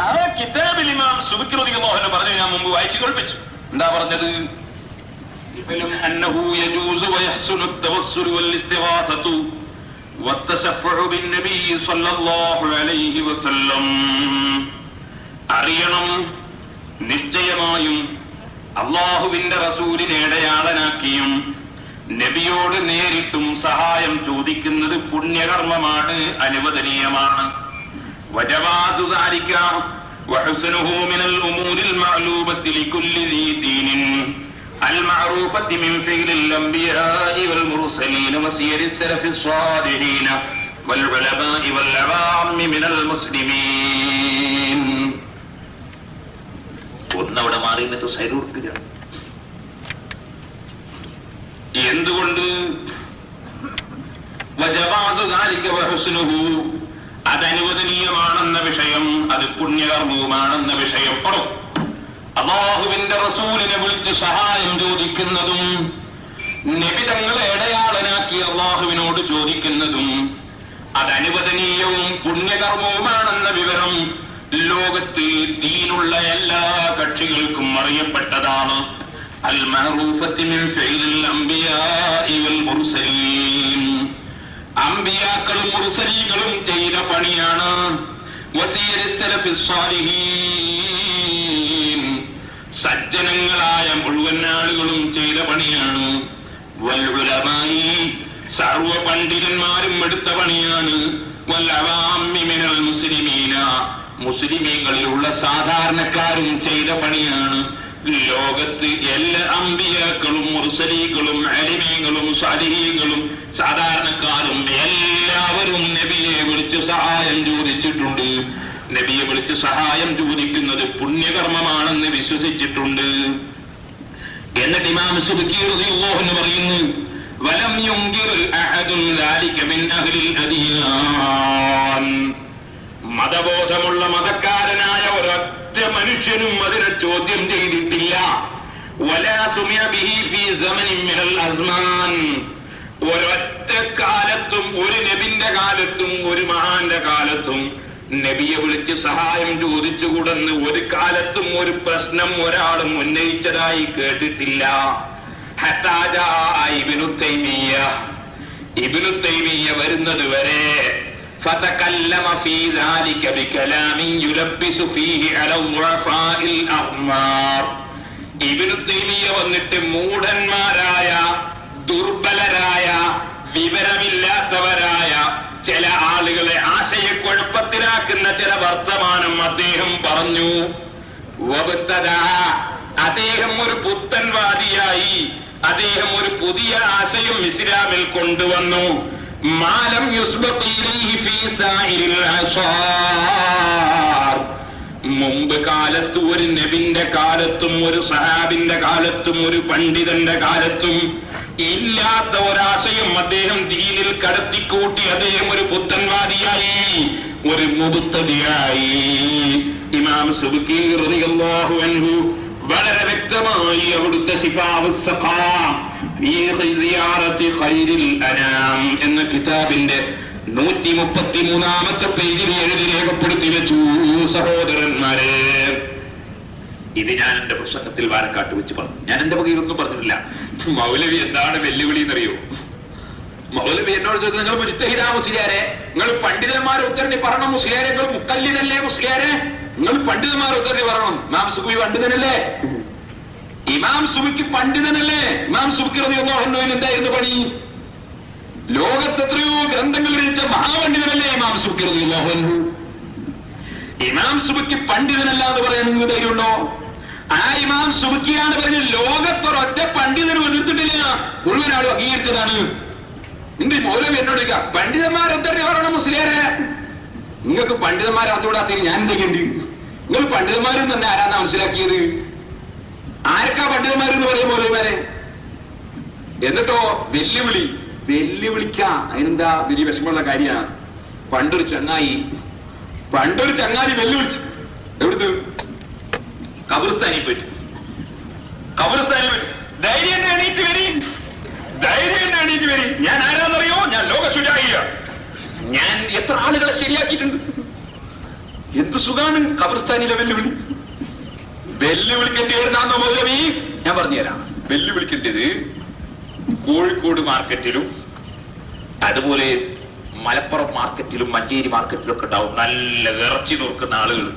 ആ കിതാബിൽ ഇമാം സുബ്കി റളിയല്ലാഹു അൻഹു പറഞ്ഞു, ഞാൻ മുമ്പ് വായിച്ചു കേൾപ്പിച്ചു. എന്താ പറഞ്ഞത്? അന്നഹു യജൂസു വയഹ്സുനു അത്തവസ്സുൽ വൽഇസ്തിഗാസതു വത്തശഫഉ ബിന്നബി സ്വല്ലല്ലാഹു അലൈഹി വസല്ലം. അറിയണം, നിശ്ചയമായും അല്ലാഹുവിന്റെ റസൂലിനെ ഇടയാളനാക്കിയും നബിയോട് നേരിട്ടും സഹായം ചോദിക്കുന്നത് പുണ്യകർമ്മമാണ്, അനുവദനീയമാണ്. വജവാസു ദാലിക വഹുസ്നുഹു മിനൽ ഉമൂരിൽ മഅലൂബത്തി ലികുല്ലി ദീ ദീനിൻ المعروفة من فعل الأنبياء والمرسلين وسير السلف الصالحين والعلماء والعوام من المسلمين. ഒന്നവിടെ മാറി എന്നിട്ട് സൈഡൂർക്കുക. എന്തുകൊണ്ട്? അതനുവദനീയമാണെന്ന വിഷയം, അത് പുണ്യകർമ്മവുമാണെന്ന വിഷയം. അല്ലാഹുവിന്റെ റസൂലിനെ വിളിച്ച് സഹായം ചോദിക്കുന്നതും നബി തങ്ങളെ ഇടയാളനാക്കി അല്ലാഹുവിനോട് ചോദിക്കുന്നതും അതനുവദനീയവും പുണ്യകർമ്മവുമാണെന്ന വിവരം ലോകത്ത് ദീനുള്ള എല്ലാ കക്ഷികൾക്കും അറിയപ്പെട്ടതാണ്. അൽ മഅറൂഫത്തി മിൻ ഫിഇലിൽ അംബിയാഇ വൽ മുർസലീൻ, അംബിയാക്കളും മുർസലീകളും ചെയ്ത പണിയാണ്. വസീരി സലഫി സ്വാലിഹീൻ, സജ്ജനങ്ങളായ മുഴുവൻ ആളുകളും ചെയ്ത പണിയാണ്. വൽ ഉലമായി, സർവ പണ്ഡിതന്മാരും എടുത്ത പണിയാണ്. വൽ അവാമി മിനൽ മുസ്ലിമീന, മുസ്ലിമീങ്ങളിലുള്ള സാധാരണക്കാരും ചെയ്ത പണിയാണ്. ലോകത്ത് എല്ലാ അമ്പിയാക്കളും മുർസലീകളും അലിമീങ്ങളും സാലിഹീങ്ങളും സാധാരണക്കാരും എല്ലാവരും നബിയെ വിളിച്ച് സഹായം ചോദിച്ചിട്ടുണ്ട്. നബിയെ വിളിച്ച് സഹായം ചോദിക്കുന്നത് പുണ്യകർമ്മമാണെന്ന് വിശ്വസിച്ചിട്ടുണ്ട്. എന്നിട്ട് ഇമാം സുബ്കി റളിയല്ലാഹു അൻഹു പറയുന്നു, വലം യുൻകിർ അഹദുൻ ദാലിക മിൻ അഹ്ലിൽ അദിയാൻ, മതബോധമുള്ള മതക്കാരനായ ഒരൊറ്റ മനുഷ്യനും അതിനെ ചോദ്യം ചെയ്തിട്ടില്ല. വലാ സുമിഅ ബിഹി ഫീ സമനിൻ മിനൽ അസ്മാൻ, ഒരൊറ്റ കാലത്തും, ഒരു നബിന്റെ കാലത്തും ഒരു മഹാന്റെ കാലത്തും നബിയെ വിളിച്ച് സഹായം ചോദിച്ചുകൂടെന്ന് ഒരു കാലത്തും ഒരു പ്രശ്നം ഒരാളും ഉന്നയിച്ചതായി കേട്ടിട്ടില്ല. ഹത്താ ജാഅ ഇബ്നു തൈമിയ്യ, ഇബ്നു തൈമിയ്യ വരുന്നത് വരെ فتكلم في ذلك بكلام يلبس فيه على الضعفاء الأغمار. ഇബ്നു തൈമിയ്യ വന്നിട്ട് മൂഢന്മാരായ, ദുർബലരായ, വിവരമില്ലാത്തവരായ ചില ആളുകളെ ആശയക്കുഴപ്പത്തിലാക്കുന്ന ചില വർത്തമാനം അദ്ദേഹം പറഞ്ഞു. അദ്ദേഹം ഒരു പുത്തൻവാദിയായി, അദ്ദേഹം ഒരു പുതിയ ആശയം ഇസ്ലാമിൽ കൊണ്ടുവന്നു. മാലം യുസ്ബഖ് ഇലൈഹി ഫീ സാഇരിൽ അസാർ. മുമ്പ് കാലത്ത് ഒരു നബിന്റെ കാലത്തും ഒരു സഹാബിന്റെ കാലത്തും ഒരു പണ്ഡിതന്റെ കാലത്തും ഇല്ലാത്ത ഒരാശയം അദ്ദേഹം ദീനിൽ കടത്തിക്കൂട്ടി. അദ്ദേഹം ഒരു പുത്തൻവാദിയായി, ഒരു മുബ്തദിയായി. ഇമാം സുബ്കി റളിയല്ലാഹു അൻഹു വളരെ വ്യക്തമായി അവിടുത്തെ ശിഫാഉ സഖാം ഫീ സിയാറത്തി ഖൈരിൽ അനാം എന്ന കിതാബിന്റെ 133-ാമത്തെ പേജിൽ എഴുതി രേഖപ്പെടുത്തി വെച്ചു. സഹോദരന്മാരെ, ഇത് ഞാൻ എന്റെ പ്രസംഗത്തിൽ വാരക്കാട്ട് വെച്ച് പറഞ്ഞു. ഞാൻ എന്റെ വകയിലൊന്നും പറഞ്ഞിട്ടില്ല. മൗലവി എന്താണ് വെല്ലുവിളി എന്നറിയോ? മൗലവി എന്നോട് ചോദിച്ചത്, നിങ്ങൾ മുജ്തഹിദാ മുസ്ലിയാരെ, നിങ്ങൾ പണ്ഡിതന്മാരെ ഉത്തരണ്ടി പറയണം മുസ്ലിയാരെ, നിങ്ങൾ മുഖല്ലിദല്ലേ മുസ്ലിയാരെ, നിങ്ങൾ പണ്ഡിതന്മാരെ ഉത്തരണ്ടി പറയണം. ഇമാം സുബ്കി പണ്ഡിതനല്ലേ? ഇമാം സുബ്കി പണ്ഡിതനല്ലേ? ഇമാം സുബ്കി റളിയല്ലാഹു അൻഹു എന്തായിരുന്നു പണി? ലോകത്ത് എത്രയോ ഗ്രന്ഥങ്ങൾ രചിച്ച മഹാപണ്ഡിതനല്ലേ ഇമാം സുബ്കി റളിയല്ലാഹു അൻഹു? ഇമാം സുബ്കി പണ്ഡിതനല്ല എന്ന് പറയാൻ നിങ്ങൾക്ക് ധൈര്യമുണ്ടോ? ആ ഇമാം സുബ്കിയാണ് പറഞ്ഞത് ലോകത്തൊരൊറ്റ പണ്ഡിതനും എതിർത്തിട്ടില്ല, മുഴുവൻ ആളും അംഗീകരിച്ചതാണ്. നിങ്ങൾ മൗലവി എന്നോട് ചോദിക്കാം, പണ്ഡിതന്മാർ ഉത്തരണ്ടി പറയണം മുസ്ലിയാരെ. നിങ്ങൾക്ക് പണ്ഡിതന്മാരെ അതുകൂടാത്തത് ഞാൻ എന്തൊക്കെയുണ്ട്? നിങ്ങൾ പണ്ഡിതന്മാരും തന്നെ ആരാന്നാ മനസ്സിലാക്കിയത്? ആർക്കാ പണ്ഡിതന്മാരെന്ന് പറയും മൗലവിമാരെ? എന്നിട്ടോ വെല്ലുവിളിക്കാം. അതിനെന്താ വലിയ വിഷമമുള്ള കാര്യമാണ്. പണ്ടൊരു ചങ്ങായി വെല്ലുവിളിച്ചു. എവിടുന്ന്? കബർസ്ഥാനിൽ പറ്റി. ധൈര്യം എണീറ്റ് വരി. ഞാൻ ആരാന്നറിയോ? ഞാൻ ലോക ശുചായിയ. ഞാൻ എത്ര ആളുകളെ ശരിയാക്കിയിട്ടുണ്ട്. എന്ത് സുഖാണ് കബർസ്ഥാനിലെ വെല്ലുവിളിക്കേണ്ടതാണെന്നോ മൗലവി? ഞാൻ പറഞ്ഞുതരാം. വെല്ലുവിളിക്കേണ്ടത് കോഴിക്കോട് മാർക്കറ്റിലും അതുപോലെ മലപ്പുറം മാർക്കറ്റിലും മഞ്ചേരി മാർക്കറ്റിലും ഒക്കെ ഉണ്ടാവും നല്ല ഇറച്ചി നോക്കുന്ന ആളുകൾ,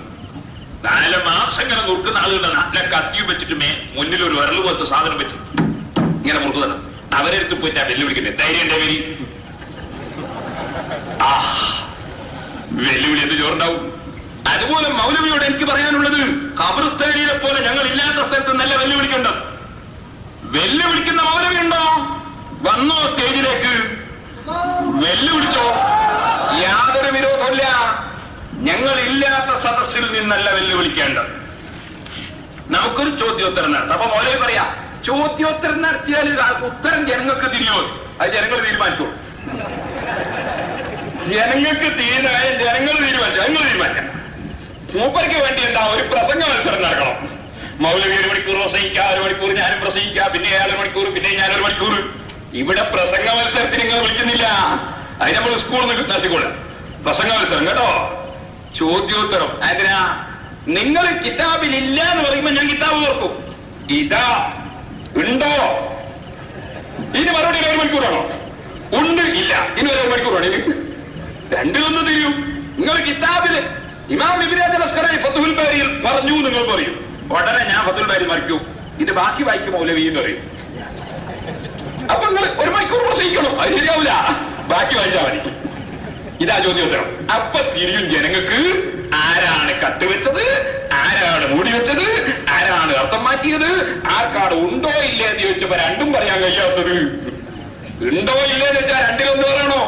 നല്ല മാംസങ്ങനെ നോക്കുന്ന ആളുകളുടെ നല്ല കത്തിയും വെച്ചിട്ട് മുന്നിൽ ഒരു വിരൽ പോലത്തെ സാധനം വെച്ച് ഇങ്ങനെ മുറുക്കുന്നതാണ്. അവരെടുത്ത് പോയിട്ടാ വെല്ലുവിളിക്കുന്നത്. ധൈര്യം എന്റെ പേര് വെല്ലുവിളി എന്ത് ചോറുണ്ടാവും. അതുപോലെ മൗലവിയോട് എനിക്ക് പറയാനുള്ളത്, ഖബർസ്ഥാനിയെ പോലെ ഞങ്ങൾ ഇല്ലാത്ത സ്ഥലത്ത് നല്ല വെല്ലുവിളിക്കുണ്ട്. വെല്ലുവിളിക്കുന്ന മൗലവി ഉണ്ടോ? വന്നോ സ്റ്റേജിലേക്ക്, വെല്ലുവിളിച്ചോ, യാതൊരു വിരോധമില്ല. ഞങ്ങൾ ഇല്ലാത്ത സദസ്സിൽ നിന്നല്ല വെല്ലുവിളിക്കേണ്ടത്. നമുക്കൊരു ചോദ്യോത്തരം നടത്താം. അപ്പൊ മൗലവി പറയാ, ചോദ്യോത്തരം നടത്തിയാൽ ഉത്തരം ജനങ്ങൾക്ക് തിരിയോ? അത് ജനങ്ങൾ തീരുമാനിച്ചോ. ജനങ്ങൾ തീരുമാനിക്കണം. മൂപ്പർക്ക് വേണ്ടി എന്താ ഒരു പ്രസംഗ മത്സരം നടക്കണം. മൗലവി 1 മണിക്കൂർ പ്രസംഗിക്കുക, 1 മണിക്കൂർ ഞാനും പ്രസംഗിക്കുക, പിന്നെ അയാൾ 1 മണിക്കൂർ, പിന്നെ ഞാൻ 1 മണിക്കൂർ. ഇവിടെ പ്രസംഗ മത്സരത്തിന് നിങ്ങൾ വിളിക്കുന്നില്ല. അത് നമ്മൾ സ്കൂളിൽ നിന്ന് നടത്തിക്കൊള്ളാം. പ്രസംഗ മത്സരം കേട്ടോ. ചോദ്യോത്തരം അതിനാ? നിങ്ങൾ കിതാബിലില്ല എന്ന് പറയുമ്പോൾ ഞാൻ കിതാബ് ഓർക്കും. ഇതാ ഉണ്ടോ? ഇനി മറുപടി 1 മണിക്കൂറാണോ? ഉണ്ട്, ഇല്ല, ഇനി 1 മണിക്കൂറാണ്. രണ്ടിലൊന്ന് തിരിയും. നിങ്ങൾ കിതാബില് ഇമാം ഇബ്നു അസ്കലനി ഫത്ഹുൽ ബാരിയിൽ പറഞ്ഞു നിങ്ങൾ പറയും. ഉടനെ ഞാൻ ഫത്ഹുൽ ബാരി മറിക്കും. ഇത് ബാക്കി വായിക്കും മൗലവി എന്ന് പറയും. അപ്പൊ നിങ്ങൾ 1 മണിക്കൂർ പ്രസംഗിക്കണം. അത് ശരിയാവില്ല, ബാക്കി വായിച്ചാൽ മതി. ഇതാ ചോദ്യോത്തരം. അപ്പൊ തിരിയും ജനങ്ങൾക്ക്. ആരാണ് കട്ടുവെച്ചത്, ആരാണ് മൂടി വെച്ചത്, ആരാണ് അർത്ഥം മാറ്റിയത്, ആർക്കാണ് ഉണ്ടോ ഇല്ലേ എന്ന് ചോദിച്ചപ്പോ രണ്ടും പറയാൻ കഴിയാത്തത്. ഉണ്ടോ ഇല്ലേന്ന് വെച്ചാൽ രണ്ടിലൊന്ന് പറയണോ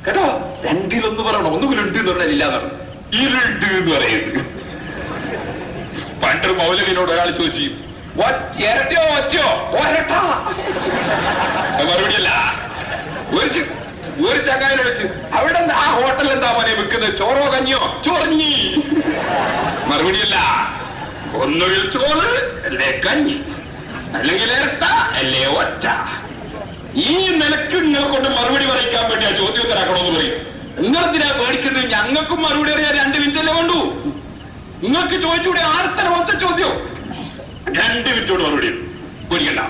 കേട്ടോ. രണ്ടിലൊന്ന് പറയണോ. ഒന്നുകിൽ ഉണ്ട് എന്ന് പറഞ്ഞാൽ ഇല്ലാതാണ്. ഇരുണ്ട് എന്ന് പറയുന്നത്. പണ്ട് മൗലവിനോട് ഒരാൾ ചോദിച്ചു, ഇരട്ടിയോ ഒറ്റയോ? ഒരട്ട. മറുപടിയല്ല. ഒരു ചങ്ങായിനെ വിളിച്ച്, അവിടെ ആ ഹോട്ടൽ എന്താ പോലെ വെക്കുന്നത്? ചോറോ കഞ്ഞിയോ? ചൊറിഞ്ഞി. മറുപടിയല്ല. ഒന്നുകിൽ ചോറ് അല്ലേ കഞ്ഞി, അല്ലെങ്കിൽ ഇരട്ട അല്ലേ ഒറ്റ. ഈ നിലക്ക് നിങ്ങളെ കൊണ്ട് മറുപടി പറയിക്കാൻ വേണ്ടി ആ ചോദ്യോത്തരാക്കണമെന്ന് പറയും. നിങ്ങളെന്തിനാ പേടിക്കുന്നത്? ഞങ്ങൾക്കും മറുപടി അറിയാൻ 2 മിനിറ്റല്ലേ വേണ്ടൂ. നിങ്ങൾക്ക് ചോദിച്ചൂടെ? ആർത്തര മൊത്ത ചോദ്യം 2 മിനിറ്റോട് മറുപടി പേടിക്കണ്ട.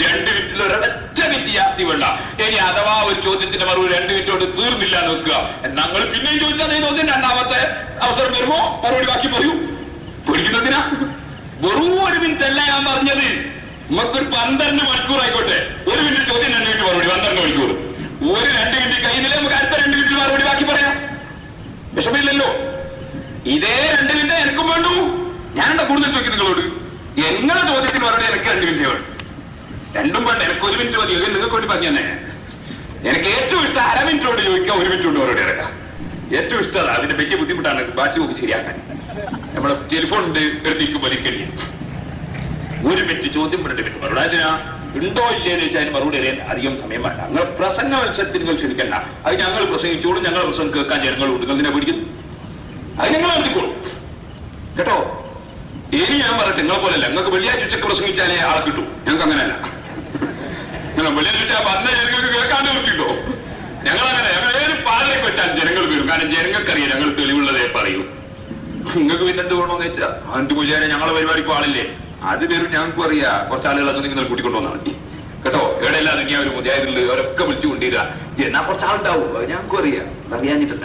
2 മിനിറ്റിൽ ഒരൊറ്റ ഒറ്റ മിനിറ്റ് ജാസ്തി വേണ്ട. ഇനി അഥവാ ഒരു ചോദ്യത്തിന്റെ മറുപടി 2 മിനിറ്റ് കൊണ്ട് തീർന്നില്ല നോക്കുക, ഞങ്ങൾ പിന്നെയും ചോദിച്ചാൽ ഈ ചോദ്യം രണ്ടാമത്തെ അവസരം വരുമ്പോ മറുപടി ബാക്കി പറയൂ. പേടിക്കുന്നതിനാ? വെറും 1 മിനിറ്റ് അല്ല ഞാൻ പറഞ്ഞത്. നമുക്കൊരു 12 മണിക്കൂർ ആയിക്കോട്ടെ. 1 മിനിറ്റ് ചോദ്യം 2 മിനിറ്റ് മറുപടി, 12 മണിക്കൂർ. ഒരു 2 മിനിറ്റ് കഴിഞ്ഞില്ലേ നമുക്ക് അടുത്ത 2 മിനിറ്റ് മറുപടി ബാക്കി പറയാം. വിഷമില്ലല്ലോ. ഇതേ 2 മിനിറ്റ് എനിക്കും വേണ്ടു. ഞാനെന്താ കൂടുതൽ ചോദിക്കും നിങ്ങളോട്? എങ്ങനെ ചോദ്യത്തിന് മറുപടി എനിക്ക് 2 മിനിറ്റ് വേണം. രണ്ടും വേണ്ട. എനിക്ക് 1 മിനിറ്റ് മതി. നിങ്ങൾക്ക് വേണ്ടി പറഞ്ഞു തന്നെ. എനിക്ക് ഏറ്റവും ഇഷ്ടം 1/2 മിനിറ്റ് കൊണ്ട് ചോദിക്കാം, 1 മിനിറ്റ് കൊണ്ട് മറുപടി ഇറക്കാം. ഏറ്റവും ഇഷ്ടം. അതിന്റെ വലിയ ബുദ്ധിമുട്ടാണ് ബാച്ച് നോക്കി ശരിയാക്കാൻ. നമ്മളെ ടെലിഫോണിന്റെ എടുത്തേക്ക് വലിക്കല് 1 മിനിറ്റ് ചോദ്യം 2 മിനിറ്റ് മറുപടി. അതിനാ ഉണ്ടോ ഇല്ലേന്ന് വെച്ചാൽ അതിന് മറുപടി അറിയാൻ അധികം സമയം വേണ്ട. നിങ്ങൾ പ്രസംഗ മത്സരത്തിൽ നിങ്ങൾ ക്ഷണിക്കണ്ട. അത് ഞങ്ങൾ പ്രസംഗിച്ചോളും. ഞങ്ങളുടെ പ്രസംഗം കേൾക്കാൻ ജനങ്ങളുണ്ട്. നിങ്ങൾ ഇതിനെ പിടിക്കുന്നു. അത് ഞങ്ങൾ നടത്തിക്കോളും കേട്ടോ. ഇനി ഞാൻ പറയട്ടെ, നിങ്ങളെ പോലെയല്ല. നിങ്ങൾക്ക് വെള്ളിയാഴ്ച ഉച്ചക്ക് പ്രസംഗിച്ചാലേ ആളെ കിട്ടും. ഞങ്ങൾക്ക് അങ്ങനെയല്ല. നിങ്ങൾ വെള്ളിയാഴ്ച വന്ന ജനങ്ങൾക്ക് കേൾക്കാണ്ട് നിർത്തിക്കോ. ഞങ്ങളങ്ങനെ ഞങ്ങൾ ഏത് പാതയൊക്കെ വെച്ചാൽ ജനങ്ങൾ വരും. കാരണം ജനങ്ങൾക്കറിയാം ഞങ്ങൾ തെളിവുള്ളതേ പറയൂ. നിങ്ങൾക്ക് പിന്നെ എന്ത് വേണമെന്ന് വെച്ചാൽ അഞ്ചു പൂജാരെ ഞങ്ങളെ പരിപാടിക്കും ആളില്ലേ, അത് വരും. ഞങ്ങൾക്കും അറിയാം. കുറച്ച് ആളുകൾ അത് നിങ്ങൾ കൂട്ടിക്കൊണ്ടുവന്നാൽ മതി കേട്ടോ. എവിടെയെല്ലാം നിങ്ങൾ ഒരു മുജാഹിദിൽ അവരൊക്കെ വിളിച്ചു കൊണ്ടിരിക്കുക. എന്നാ കുറച്ച് ആളുണ്ടാവും. അത് ഞങ്ങൾക്കും അറിയാം. അറിയാഞ്ഞിട്ടല്ല.